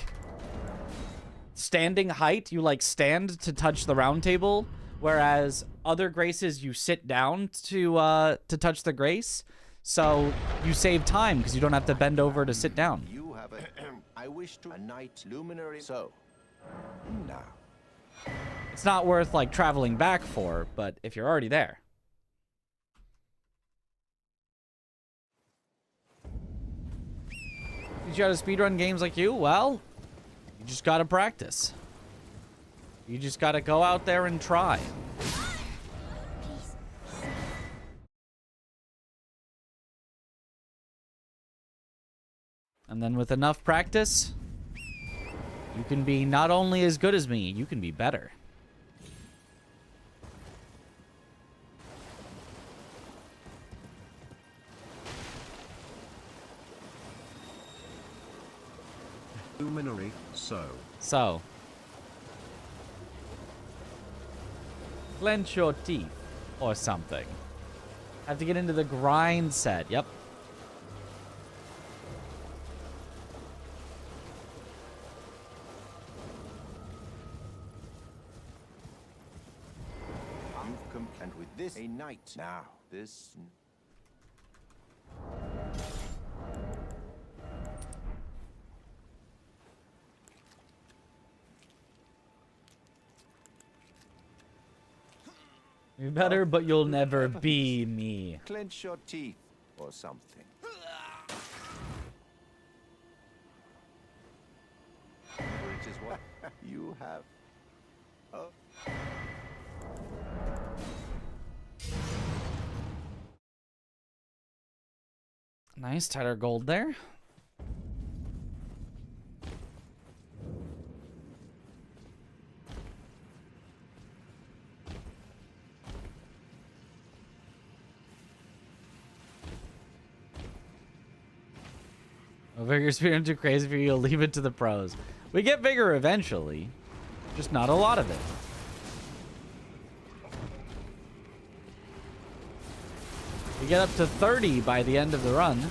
standing height. You like stand to touch the round table, whereas other graces you sit down to touch the grace. So you save time because you don't have to bend over to sit down. You have a... I wish to... A night luminary... So, now. It's not worth like traveling back for, but if you're already there. Teach you how to speedrun games like you? Well, you just gotta practice. You just gotta go out there and try. And then with enough practice, you can be not only as good as me, you can be better. Luminary, so. Clench your teeth or something. Have to get into the grind set. Yep. You've come and with this a night now. This... You're better, but you'll never be me. Clench your teeth or something. Which is what you have. Nice, tighter gold there. Oh, Vigor speedrun too crazy for you. You'll leave it to the pros. We get Vigor eventually, just not a lot of it. We get up to 30 by the end of the run.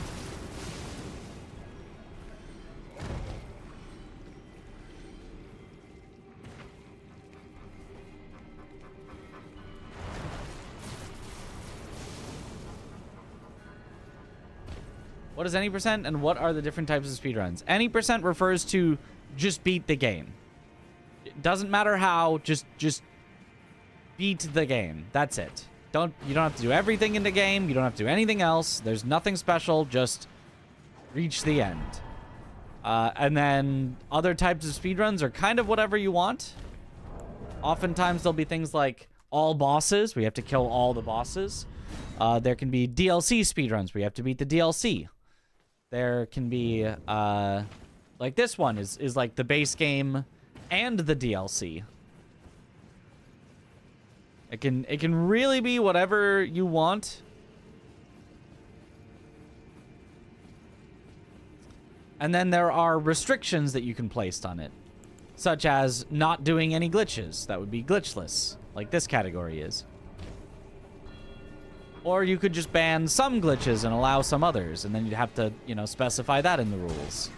What is any percent and what are the different types of speedruns? Any percent refers to just beat the game. It doesn't matter how, just beat the game. That's it. You don't have to do everything in the game. You don't have to do anything else. There's nothing special. Just reach the end. And then other types of speedruns are kind of whatever you want. Oftentimes there'll be things like all bosses. We have to kill all the bosses. There can be DLC speedruns where you have to beat the DLC. There can be, like this one is like the base game and the DLC. It can really be whatever you want. And then there are restrictions that you can place on it, such as not doing any glitches. That would be glitchless, like this category is. Or you could just ban some glitches and allow some others, and then you'd have to, you know, specify that in the rules.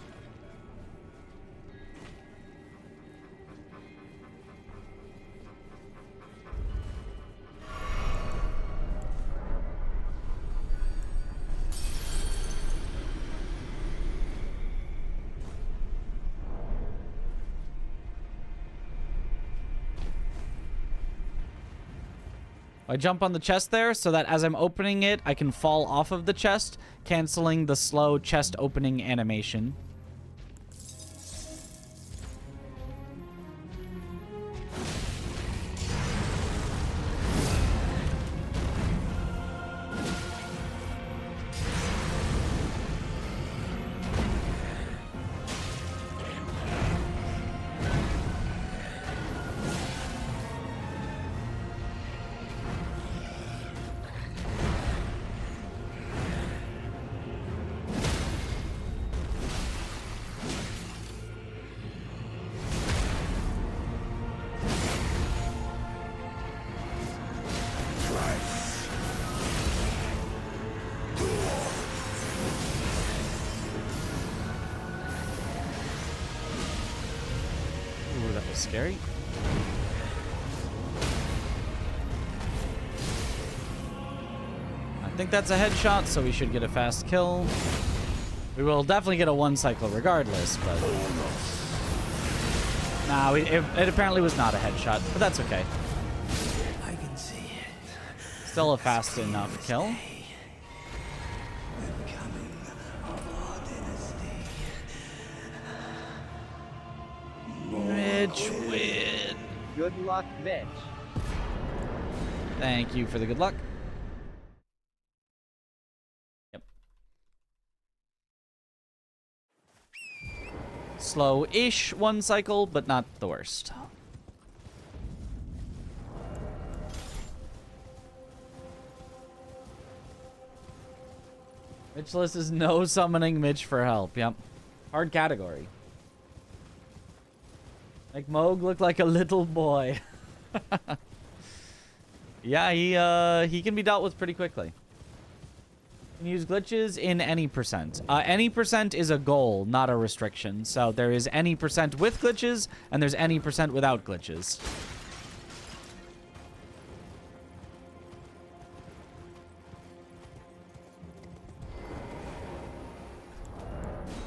I jump on the chest there so that as I'm opening it, I can fall off of the chest, canceling the slow chest opening animation. Ooh, that was scary. I think that's a headshot, so we should get a fast kill. We will definitely get a one cycle regardless, but... Nah, it apparently was not a headshot, but that's okay. I can see it. Still a fast enough kill. Mitch win. Good luck, Mitch. Thank you for the good luck. Yep. Slow-ish one cycle, but not the worst. Mitchless is no summoning Mitch for help. Yep. Hard category. Make Moog look like a little boy. Yeah, he can be dealt with pretty quickly. You can use glitches in any percent. Any percent is a goal, not a restriction. So there is any percent with glitches, and there's any percent without glitches.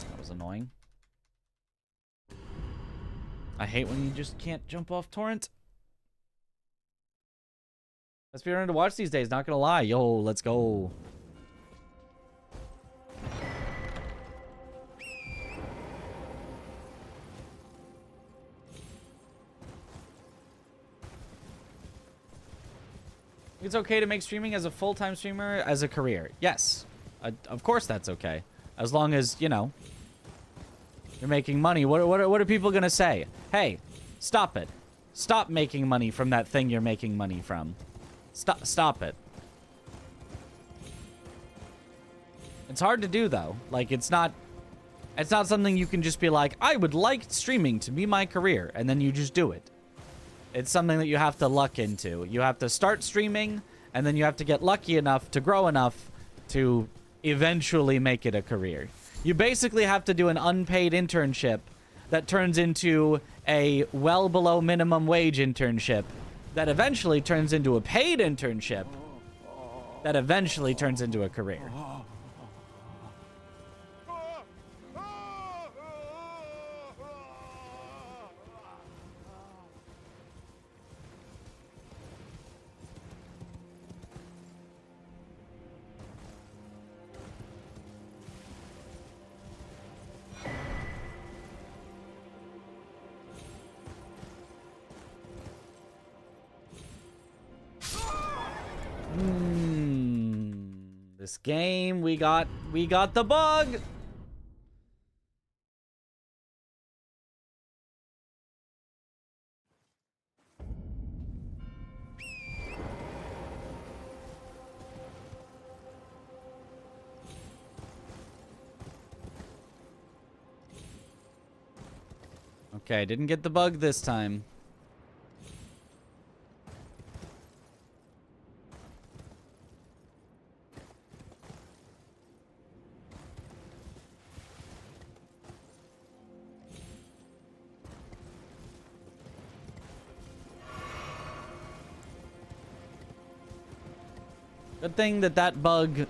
That was annoying. I hate when you just can't jump off torrent. Let's be around to watch these days, not gonna lie. Yo, let's go. It's okay to make streaming as a full-time streamer as a career. Yes. Of course that's okay. As long as, you know, you're making money. What are people gonna say? Hey, stop it. Stop making money from that thing you're making money from. Stop it. It's hard to do though. Like it's not something you can just be like, I would like streaming to be my career, and then you just do it. It's something that you have to luck into. You have to start streaming, and then you have to get lucky enough to grow enough to eventually make it a career. You basically have to do an unpaid internship that turns into a well below minimum wage internship that eventually turns into a paid internship that eventually turns into a career. This game, we got the bug. Okay, didn't get the bug this time. Good thing that that bug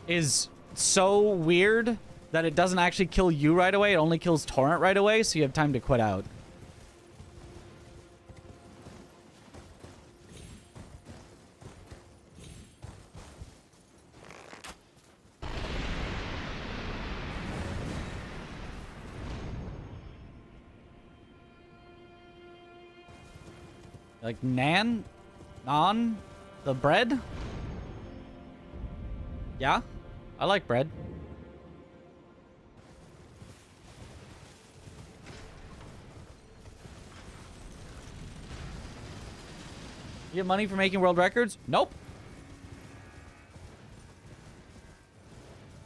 is so weird that it doesn't actually kill you right away. It only kills Torrent right away, so you have time to quit out. Like Nan? The bread? Yeah, I like bread. You get money for making world records? Nope.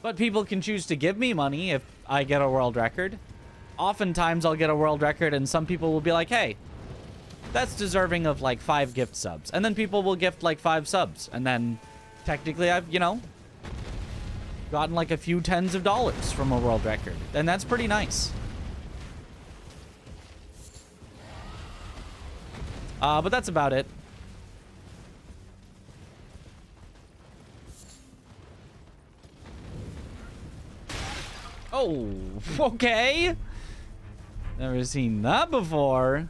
But people can choose to give me money if I get a world record. Oftentimes I'll get a world record and some people will be like, hey, that's deserving of like 5 gift subs. And then people will gift like 5 subs. And then technically I've, you know, gotten like a few tens of dollars from a world record. And that's pretty nice. But that's about it. Oh, okay. Never seen that before.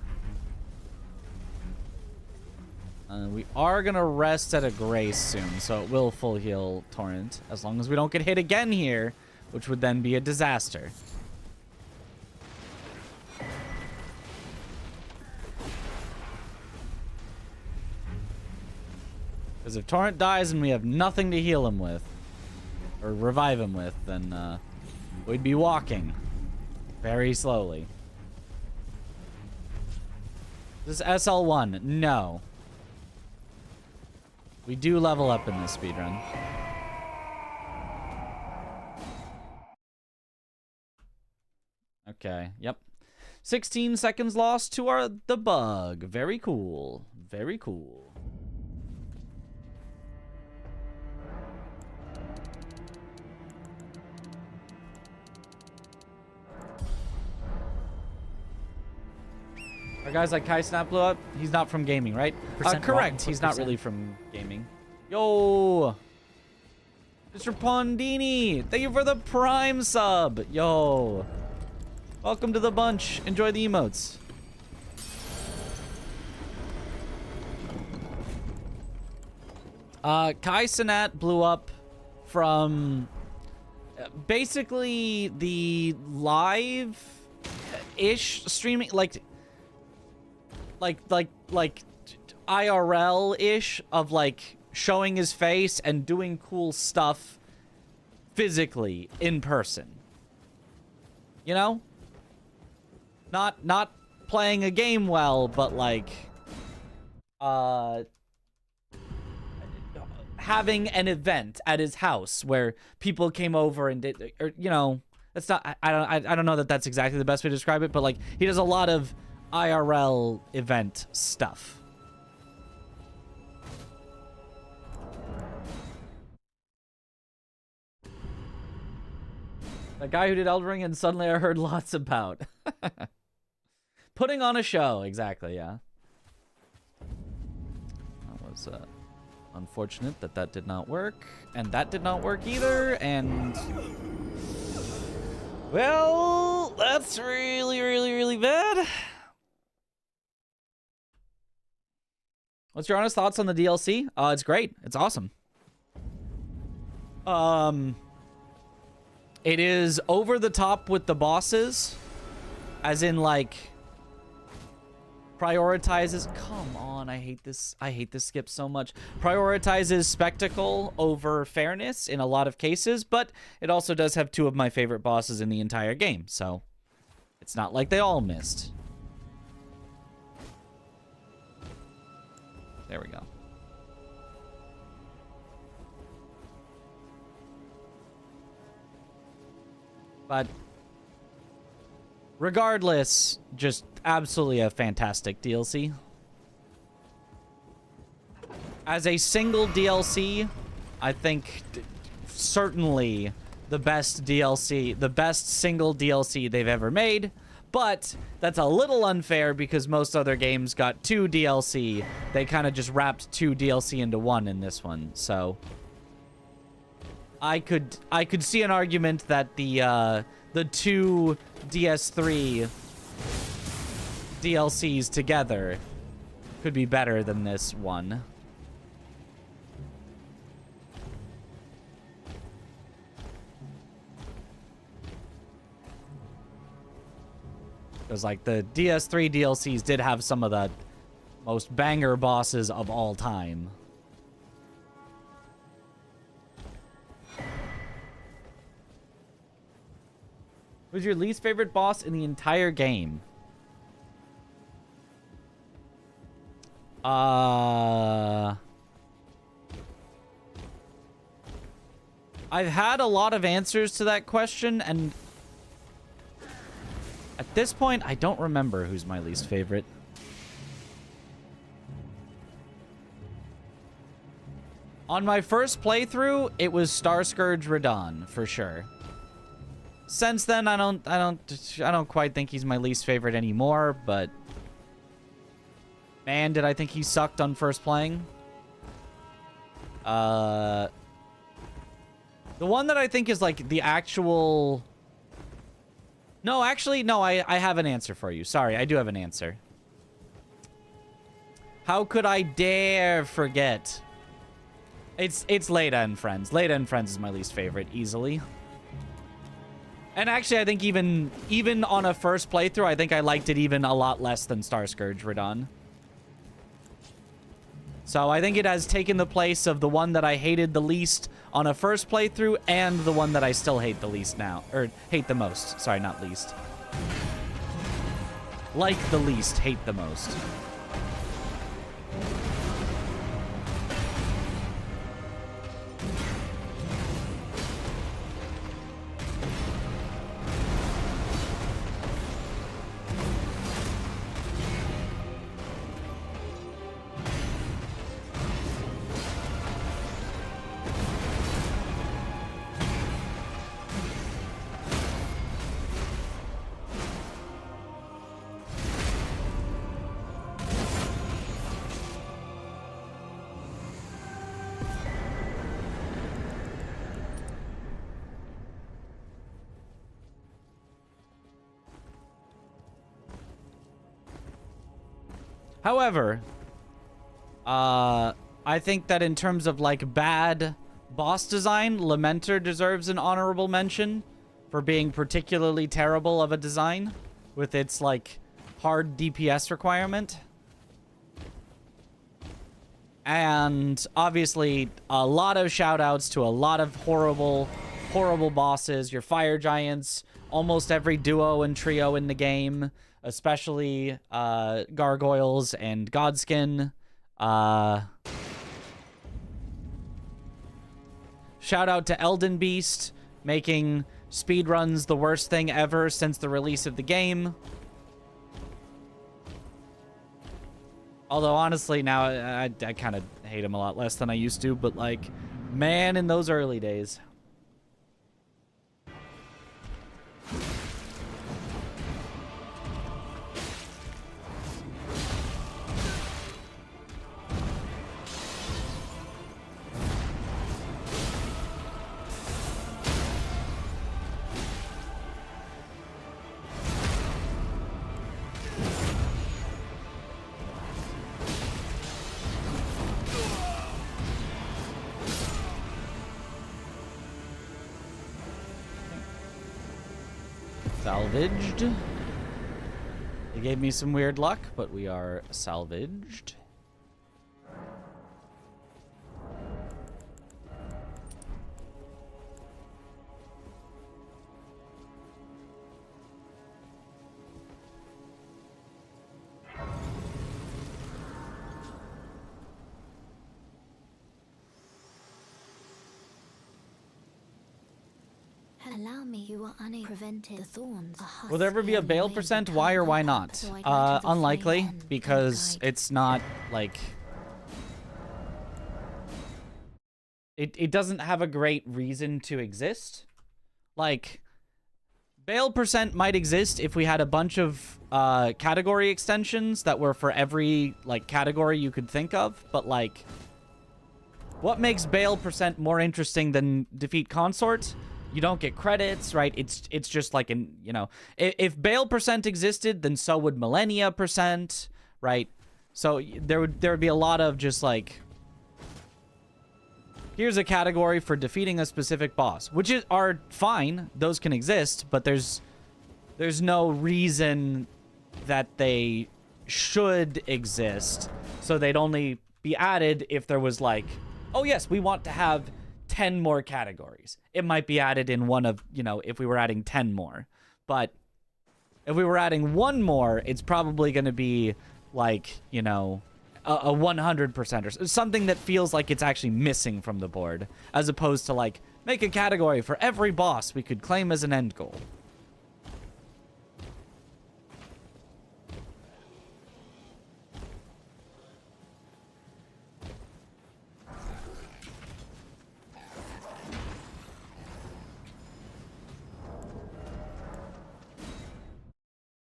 We are gonna rest at a grace soon, so it will full heal Torrent, as long as we don't get hit again here, which would then be a disaster. Because if Torrent dies and we have nothing to heal him with, or revive him with, then we'd be walking very slowly. This is SL1. No. We do level up in this speedrun. Okay, yep. 16 seconds lost to the bug. Very cool. Very cool. Our guys like Kai Snap blew up. He's not from gaming, right? Correct. He's not really from gaming. Yo, Mr. Pondini, thank you for the Prime sub. Yo, welcome to the bunch. Enjoy the emotes. Kai Sinat blew up from basically the live-ish streaming, like IRL-ish of like showing his face and doing cool stuff physically in person. You know? Not playing a game well, but like having an event at his house where people came over and did, or you know, that's not, I don't know that that's exactly the best way to describe it, but like he does a lot of IRL event stuff. The guy who did Elden Ring and suddenly I heard lots about. Putting on a show, exactly, yeah. That was unfortunate that did not work, and that did not work either, and well, that's really bad. What's your honest thoughts on the DLC? It's great. It's awesome. It is over the top with the bosses, as in like Prioritizes, come on, I hate this skip so much. Prioritizes spectacle over fairness in a lot of cases, but it also does have two of my favorite bosses in the entire game, so it's not like they all missed. There we go. But regardless, just absolutely a fantastic DLC. As a single DLC, I think certainly the best DLC, the best single DLC they've ever made. But that's a little unfair because most other games got 2 DLC. They kind of just wrapped 2 DLC into 1 in this one. So I could see an argument that the 2 DS3 DLCs together could be better than this one. Because, like, the DS3 DLCs did have some of the most banger bosses of all time. Who's your least favorite boss in the entire game? I've had a lot of answers to that question, and at this point, I don't remember who's my least favorite. On my first playthrough, it was Starscourge Radahn, for sure. Since then, I don't quite think he's my least favorite anymore, but man, did I think he sucked on first playing. The one that I think is like the actual... No, actually, no, I have an answer for you. Sorry, I do have an answer. How could I dare forget? It's Leda and Friends. Leda and Friends is my least favorite, easily. And actually, I think even on a first playthrough, I think I liked it even a lot less than Starscourge Radahn. So I think it has taken the place of the one that I hated the least on a first playthrough and the one that I still hate the least now. Or hate the most. Sorry, not least. Like the least, hate the most. However, I think that in terms of, like, bad boss design, Lamenter deserves an honorable mention for being particularly terrible of a design with its, like, hard DPS requirement. And obviously, a lot of shout-outs to a lot of horrible, horrible bosses. Your fire giants, almost every duo and trio in the game, especially Gargoyles and Godskin. Shout out to Elden Beast, making speedruns the worst thing ever since the release of the game. Although, honestly, now I kind of hate him a lot less than I used to, but, like, man, in those early days. Salvaged. They gave me some weird luck, but we are salvaged. Allow me, you are prevented the thorns. Will there ever be a bail percent? Why or why not? Unlikely, because it's not, like... It doesn't have a great reason to exist. Like, bail percent might exist if we had a bunch of category extensions that were for every, like, category you could think of, but, like... What makes bail percent more interesting than defeat consort? You don't get credits, right? It's just like an, you know, if bail percent existed, then so would millennia percent, right? So there would be a lot of just like, here's a category for defeating a specific boss, which are fine. Those can exist, but there's no reason that they should exist. So they'd only be added if there was like, oh yes, we want to have 10 more categories. It might be added in one of, you know, if we were adding 10 more. But if we were adding one more, it's probably going to be like, you know, a 100% or something that feels like it's actually missing from the board, as opposed to like, make a category for every boss we could claim as an end goal.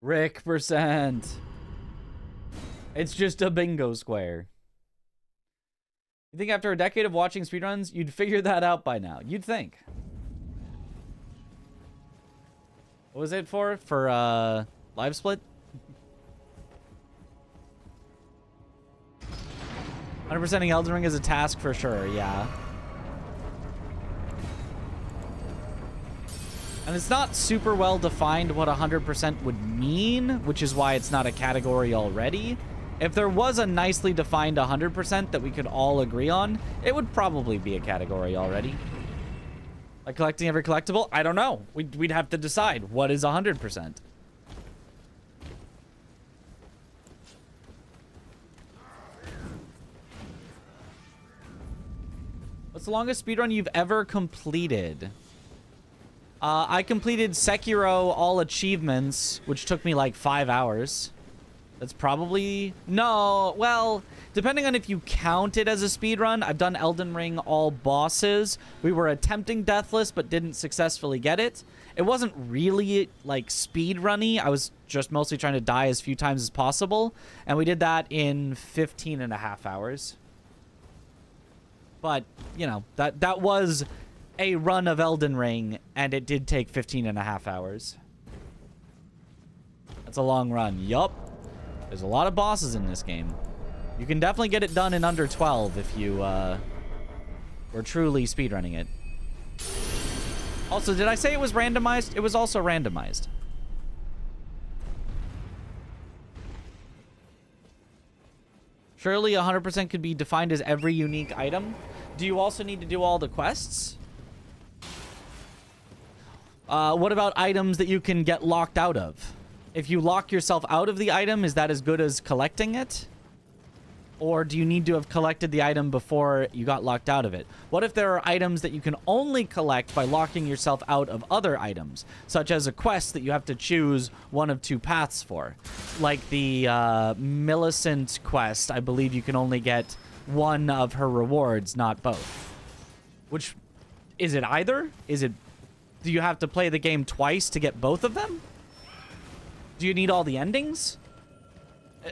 Rick percent. It's just a bingo square. You think after a decade of watching speedruns, you'd figure that out by now? You'd think. What was it for? For, live split? 100%ing Elden Ring is a task for sure, yeah. And it's not super well defined what 100% would mean, which is why it's not a category already. If there was a nicely defined 100% that we could all agree on, it would probably be a category already. Like collecting every collectible? I don't know. We'd have to decide what is 100%. What's the longest speedrun you've ever completed? I completed Sekiro all achievements, which took me like 5 hours. That's probably... No, well, depending on if you count it as a speedrun, I've done Elden Ring all bosses. We were attempting Deathless, but didn't successfully get it. It wasn't really, like, speedrunny. I was just mostly trying to die as few times as possible. And we did that in 15.5 hours. But, you know, that was a run of Elden Ring, and it did take 15.5 hours. That's a long run. Yup. There's a lot of bosses in this game. You can definitely get it done in under 12 if you were truly speedrunning it. Also, did I say it was randomized? It was also randomized. Surely 100% could be defined as every unique item. Do you also need to do all the quests? What about items that you can get locked out of? If you lock yourself out of the item, is that as good as collecting it? Or do you need to have collected the item before you got locked out of it? What if there are items that you can only collect by locking yourself out of other items, such as a quest that you have to choose one of two paths for? Like the Millicent quest, I believe you can only get one of her rewards, not both. Which, is it either? Is it, do you have to play the game twice to get both of them? Do you need all the endings?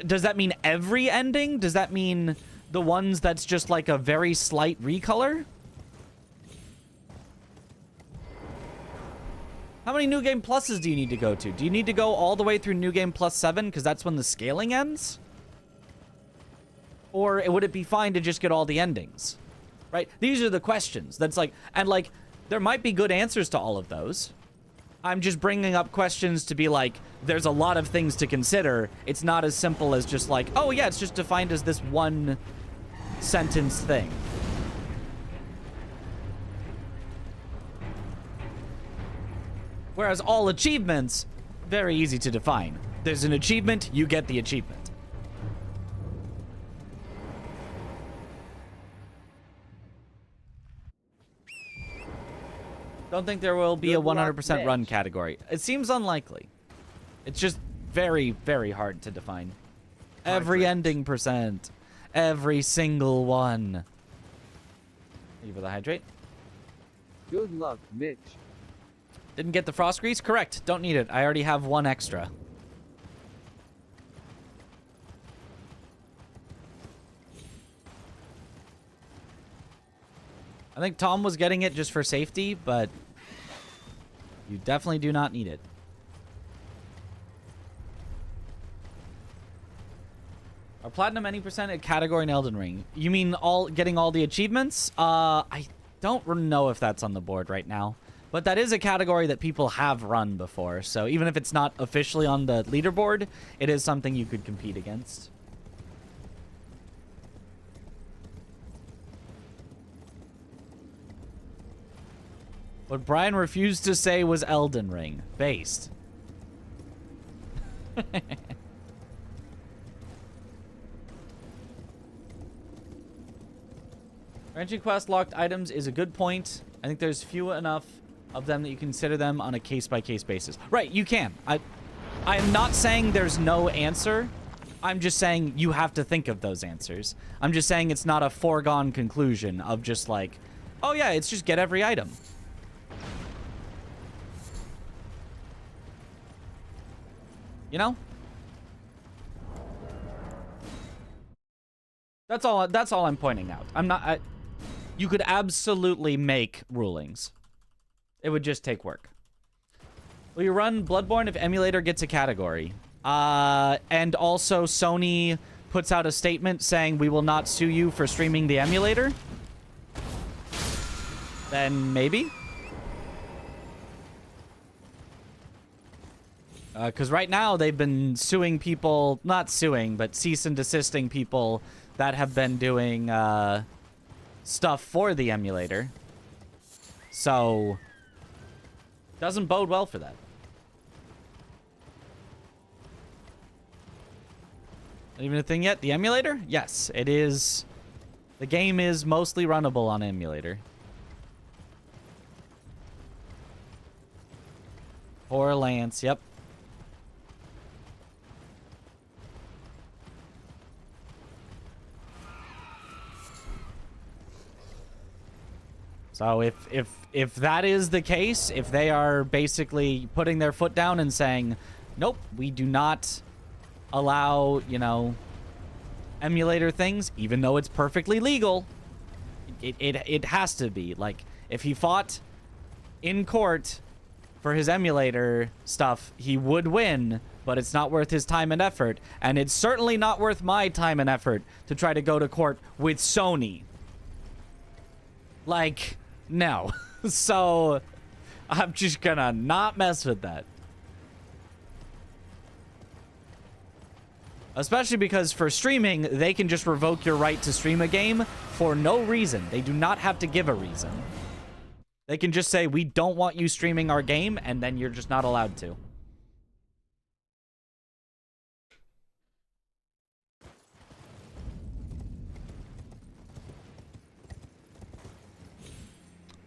Does that mean every ending? Does that mean the ones that's just like a very slight recolor? How many New Game Pluses do you need to go to? Do you need to go all the way through New Game Plus 7 because that's when the scaling ends? Or would it be fine to just get all the endings? Right? These are the questions. That's like, and like, there might be good answers to all of those. I'm just bringing up questions to be like, there's a lot of things to consider. It's not as simple as just like, oh yeah, it's just defined as this one sentence thing. Whereas all achievements, very easy to define. There's an achievement, you get the achievement. Don't think there will be a 100% run category. It seems unlikely. It's just very, very hard to define. Every ending percent. Every single one. Thank you for the hydrate. Good luck, Mitch. Didn't get the frost grease? Correct. Don't need it. I already have one extra. I think Tom was getting it just for safety, but you definitely do not need it. Are platinum any percent a category in Elden Ring? You mean getting all the achievements? I don't know if that's on the board right now. But that is a category that people have run before. So even if it's not officially on the leaderboard, it is something you could compete against. What Brian refused to say was Elden Ring. Based. Ranching quest locked items is a good point. I think there's few enough of them that you consider them on a case-by-case basis. Right, you can. I am not saying there's no answer. I'm just saying you have to think of those answers. I'm just saying it's not a foregone conclusion of just like, oh yeah, it's just get every item. You know? That's all I'm pointing out. You could absolutely make rulings. It would just take work. Will you run Bloodborne if emulator gets a category? And also Sony puts out a statement saying we will not sue you for streaming the emulator? Then maybe? Because right now they've been suing people, not suing, but cease and desisting people that have been doing stuff for the emulator. So, doesn't bode well for that. Not even a thing yet? The emulator? Yes, it is. The game is mostly runnable on emulator. Poor Lance, yep. So if that is the case, if they are basically putting their foot down and saying, nope, we do not allow, you know, emulator things, even though it's perfectly legal, it has to be. Like, if he fought in court for his emulator stuff, he would win, but it's not worth his time and effort. And it's certainly not worth my time and effort to try to go to court with Sony. Like, no. So, I'm just gonna not mess with that. Especially because for streaming, they can just revoke your right to stream a game for no reason. They do not have to give a reason. They can just say, we don't want you streaming our game, and then you're just not allowed to.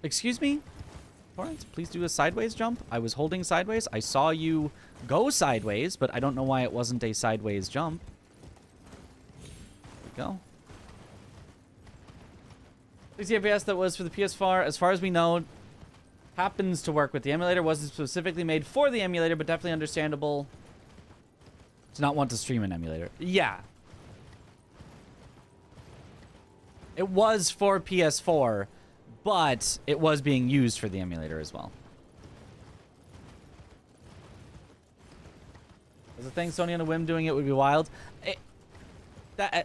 Excuse me? Torrance, please do a sideways jump. I was holding sideways. I saw you go sideways, but I don't know why it wasn't a sideways jump. There we go. The FPS that was for the PS4, as far as we know, happens to work with the emulator. Wasn't specifically made for the emulator, but definitely understandable to not want to stream an emulator. Yeah. It was for PS4, but it was being used for the emulator as well. As a thing, Sony on a whim doing it would be wild.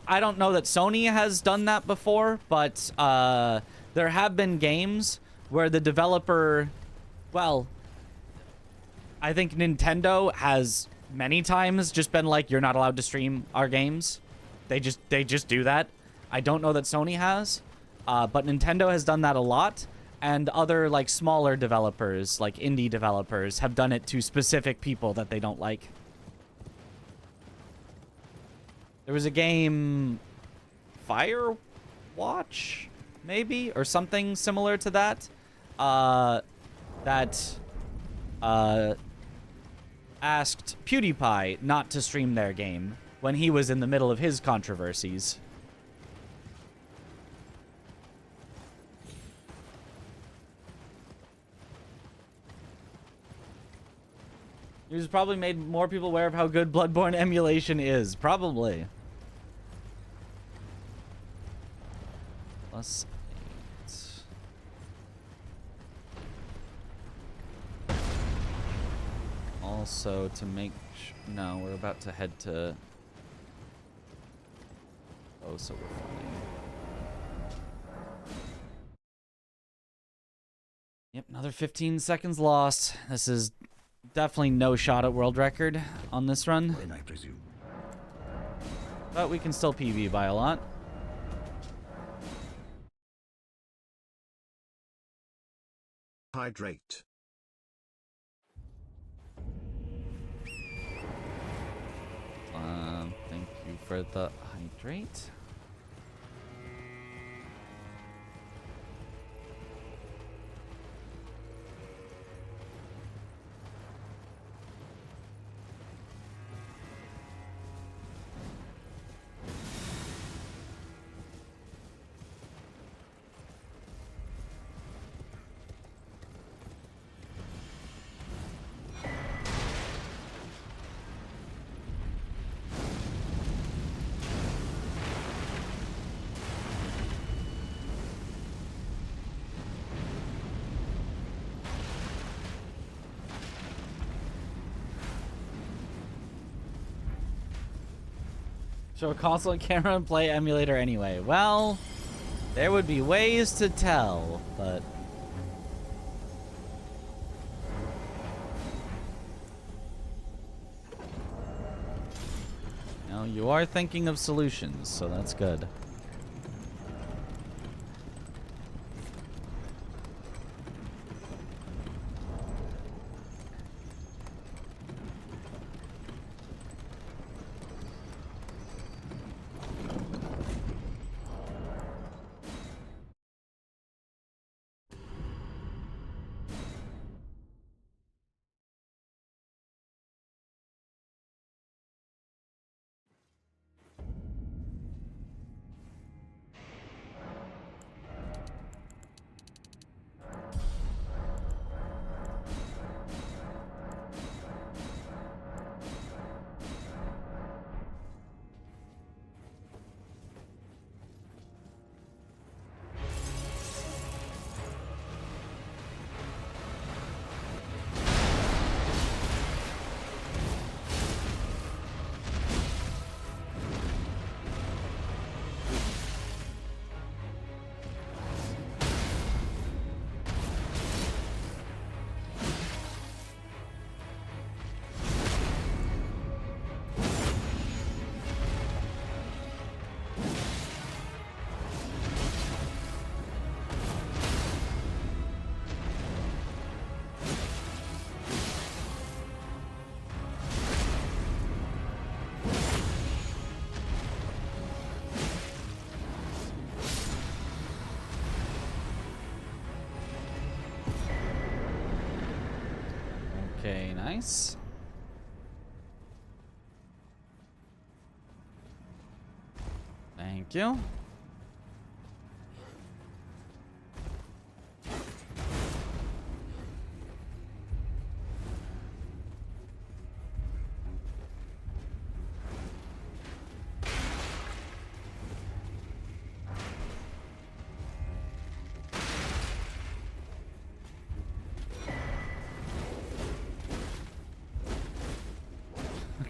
I don't know that Sony has done that before, but there have been games where the developer, well, I think Nintendo has many times just been like, you're not allowed to stream our games. They just do that. I don't know that Sony has, but Nintendo has done that a lot, and other like smaller developers, like indie developers, have done it to specific people that they don't like. There was a game, Firewatch, maybe, or something similar to that, that asked PewDiePie not to stream their game when he was in the middle of his controversies. He's probably made more people aware of how good Bloodborne emulation is. Probably. +8. Also, to make... No, we're about to head to... Oh, so we're fine. Yep, another 15 seconds lost. This is definitely no shot at world record on this run. When I presume. But we can still PB by a lot. Hydrate. Thank you for the hydrate. Show a console and camera and play emulator anyway. Well, there would be ways to tell, but... No, you are thinking of solutions, so that's good. Okay, nice. Thank you.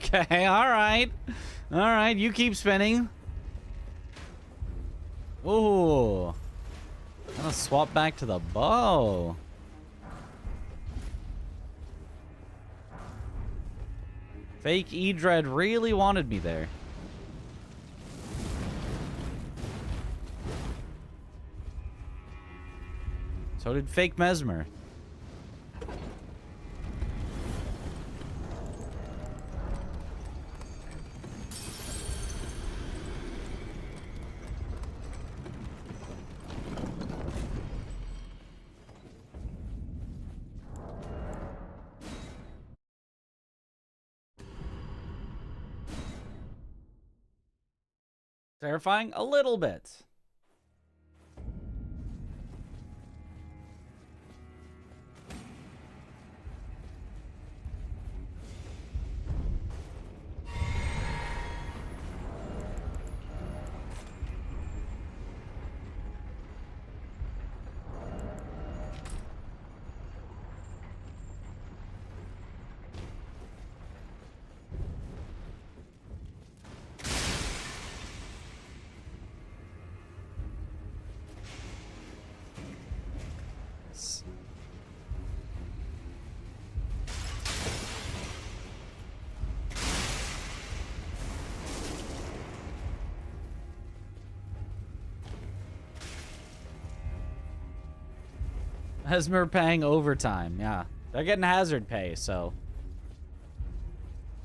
Okay, alright. Alright, you keep spinning. Ooh. I'm gonna swap back to the bow. Fake E-Dread really wanted me there. So did Fake Mesmer. Terrifying? A little bit. Mesmer paying overtime, yeah. They're getting hazard pay, so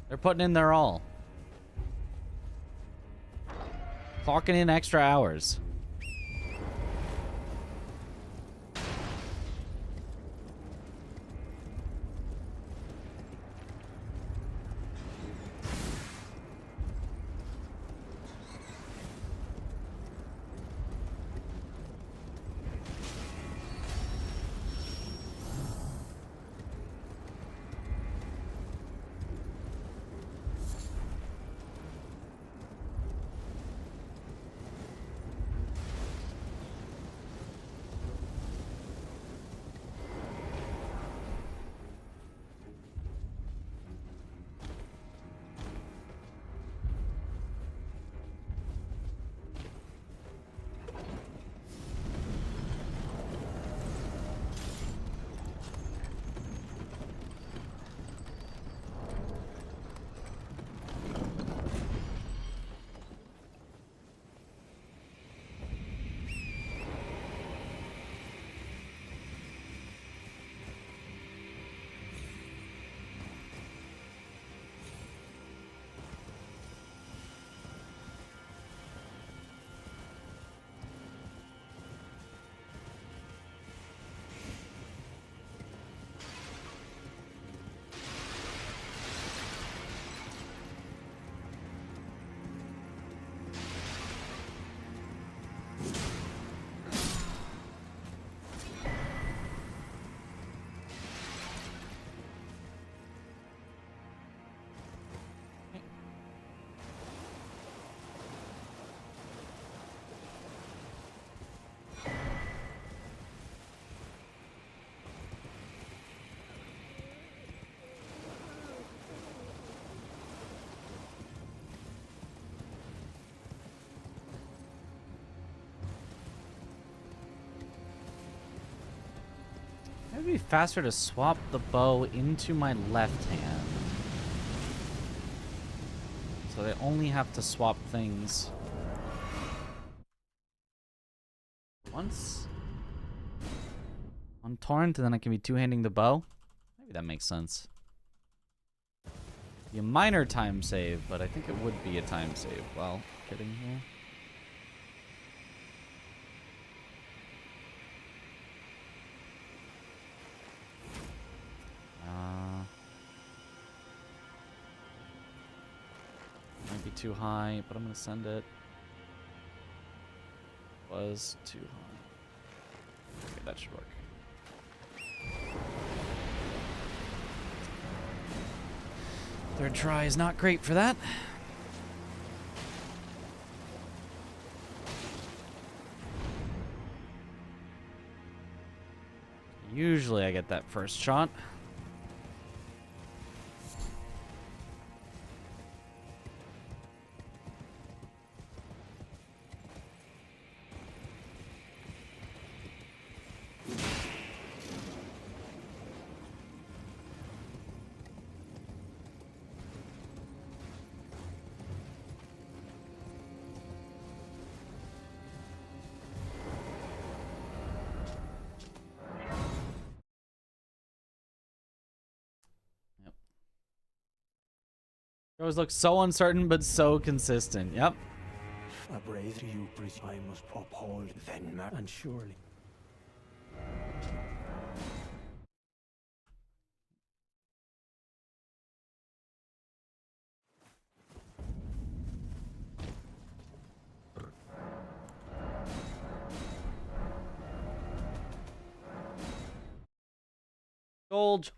they're putting in their all. Clocking in extra hours. It'd be faster to swap the bow into my left hand. So they only have to swap things once on torrent, and then I can be two-handing the bow. Maybe that makes sense. Be a minor time save, but I think it would be a time save. Well, kidding here. Might be too high, but I'm gonna send it. Was too high. Okay, that should work. Third try is not great for that. Usually I get that first shot. You always look so uncertain, but so consistent. Yep. A brave to you, priest. I must uphold then, and surely. Gold.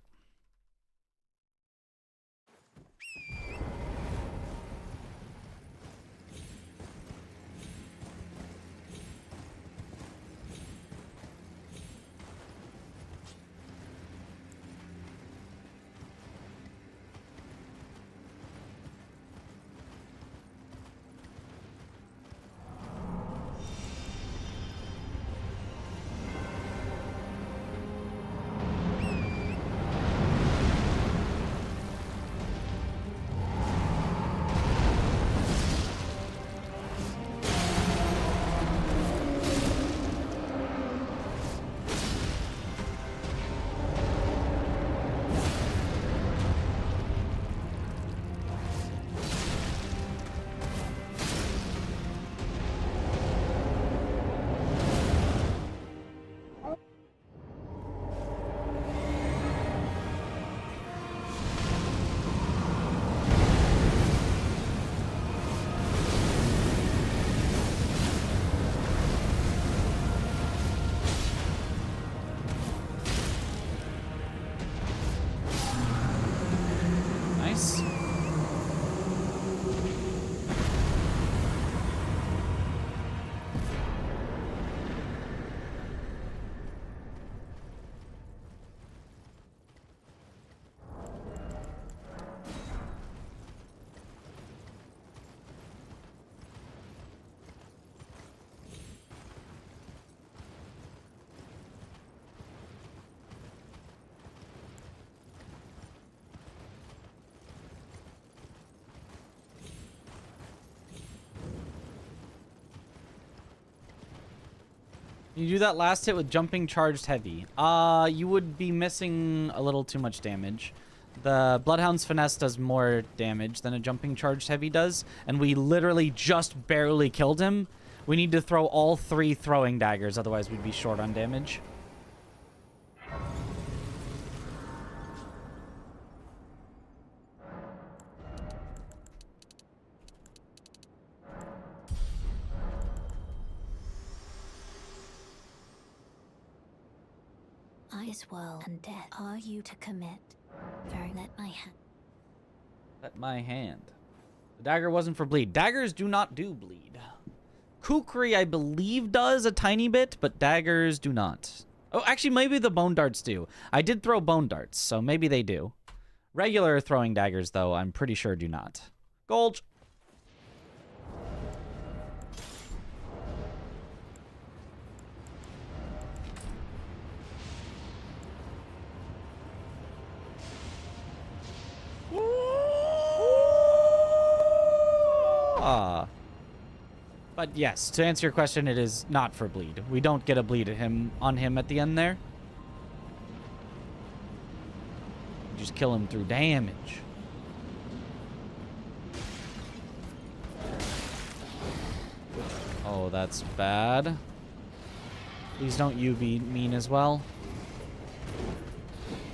Nice. You do that last hit with jumping charged heavy. You would be missing a little too much damage. The Bloodhound's Finesse does more damage than a jumping charged heavy does, and we literally just barely killed him. We need to throw all 3 throwing daggers, otherwise we'd be short on damage. I as well and death are you to commit. Very let my hand. Let my hand. The dagger wasn't for bleed. Daggers do not do bleed. Kukri, I believe, does a tiny bit, but daggers do not. Oh, actually, maybe the bone darts do. I did throw bone darts, so maybe they do. Regular throwing daggers, though, I'm pretty sure do not. Gold. But yes, to answer your question, it is not for bleed. We don't get a bleed on him at the end there. We just kill him through damage. Oh, that's bad. Please don't you be mean as well.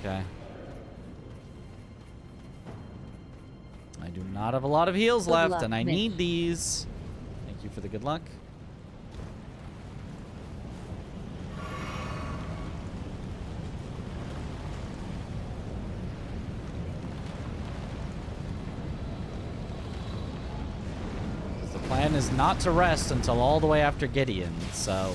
Okay. I do not have a lot of heals left, and I need these. Thank you for the good luck. The plan is not to rest until all the way after Gideon, so...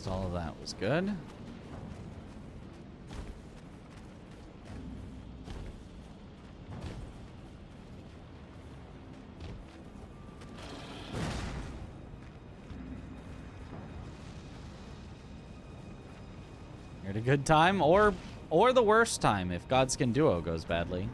So all of that was good. You're at a good time, or the worst time if Godskin Duo goes badly.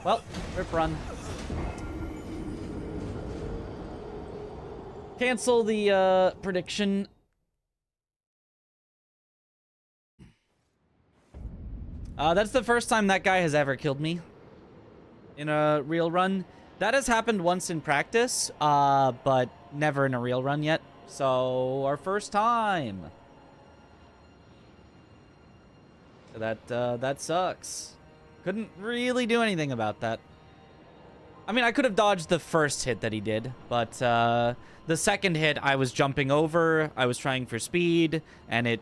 Well, rip run. Cancel the prediction. That's the first time that guy has ever killed me in a real run. That has happened once in practice, but never in a real run yet. So, our first time. That sucks. Couldn't really do anything about that. I mean, I could have dodged the first hit that he did, but the second hit I was jumping over, I was trying for speed, and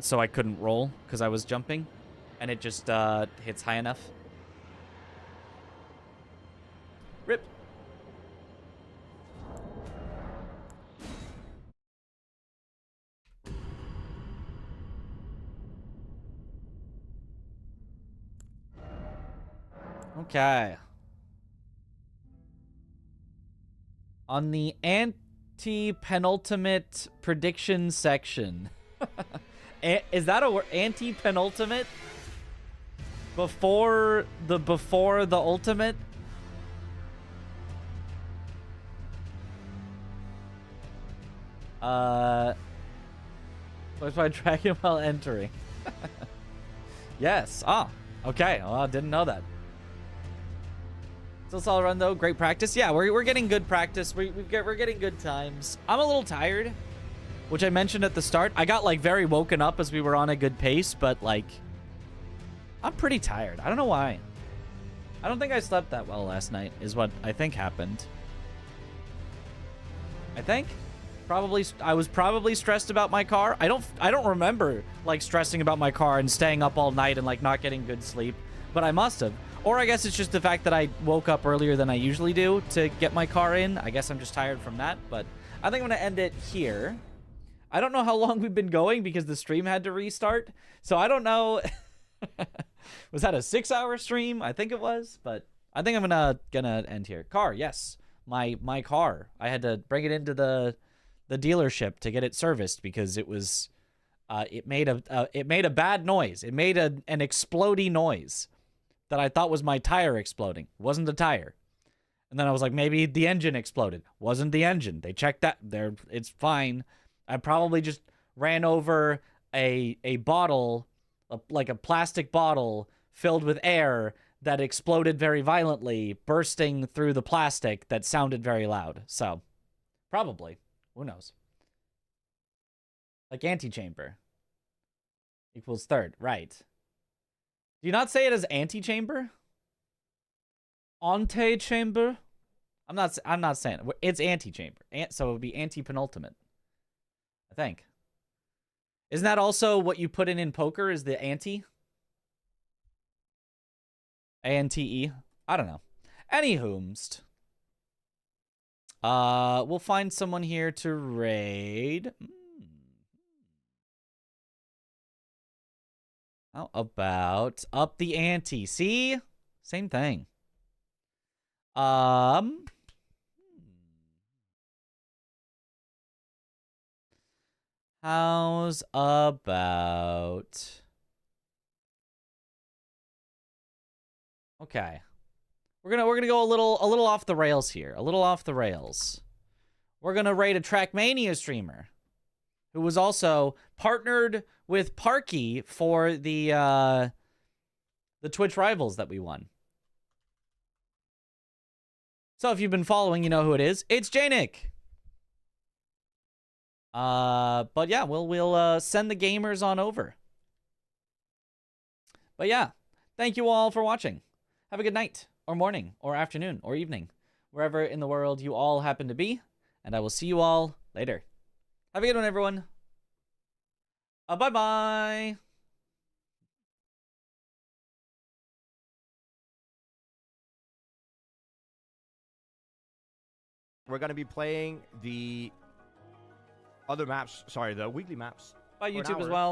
so I couldn't roll because I was jumping, and it just hits high enough. Rip. Okay. On the anti-penultimate prediction section. Is that a word? Anti-penultimate? Before the ultimate? What's my tracking while entering? Yes. Ah, okay. Well, I didn't know that. Still solid run though. Great practice. Yeah, we're getting good practice. We're getting good times. I'm a little tired, which I mentioned at the start. I got like very woken up as we were on a good pace, but like I'm pretty tired. I don't know why. I don't think I slept that well last night is what I think happened. I think I was probably stressed about my car. I don't remember like stressing about my car and staying up all night and like not getting good sleep, but I must have. Or I guess it's just the fact that I woke up earlier than I usually do to get my car in. I guess I'm just tired from that, but I think I'm going to end it here. I don't know how long we've been going because the stream had to restart. So I don't know. Was that a 6-hour stream? I think it was, but I think I'm gonna end here. Car, yes. My car. I had to bring it into the dealership to get it serviced because it was it made a bad noise. It made an explodey noise that I thought was my tire exploding. It wasn't the tire. And then I was like, maybe the engine exploded. Wasn't the engine. They checked that. It's fine. I probably just ran over a bottle, like a plastic bottle filled with air that exploded very violently, bursting through the plastic that sounded very loud. So, probably. Who knows? Like antechamber equals third. Right. Do you not say it as antechamber? Antechamber? I'm not saying it. It's antechamber. So it would be anti-penultimate. I think. Isn't that also what you put in poker is the ante? A-N-T-E? I don't know. Anywhomst. We'll find someone here to raid. How about up the ante? See? Same thing. How's about... Okay. We're gonna go a little off the rails here. A little off the rails. We're gonna raid a Trackmania streamer who was also partnered with Parky for the Twitch Rivals that we won. So if you've been following, you know who it is. It's J-Nick. But yeah, we'll send the gamers on over. But yeah, thank you all for watching. Have a good night, or morning, or afternoon, or evening, wherever in the world you all happen to be, and I will see you all later. Have a good one, everyone. Bye-bye. we're going to be playing the other maps. Sorry, the weekly maps. By for an YouTube as hour. well.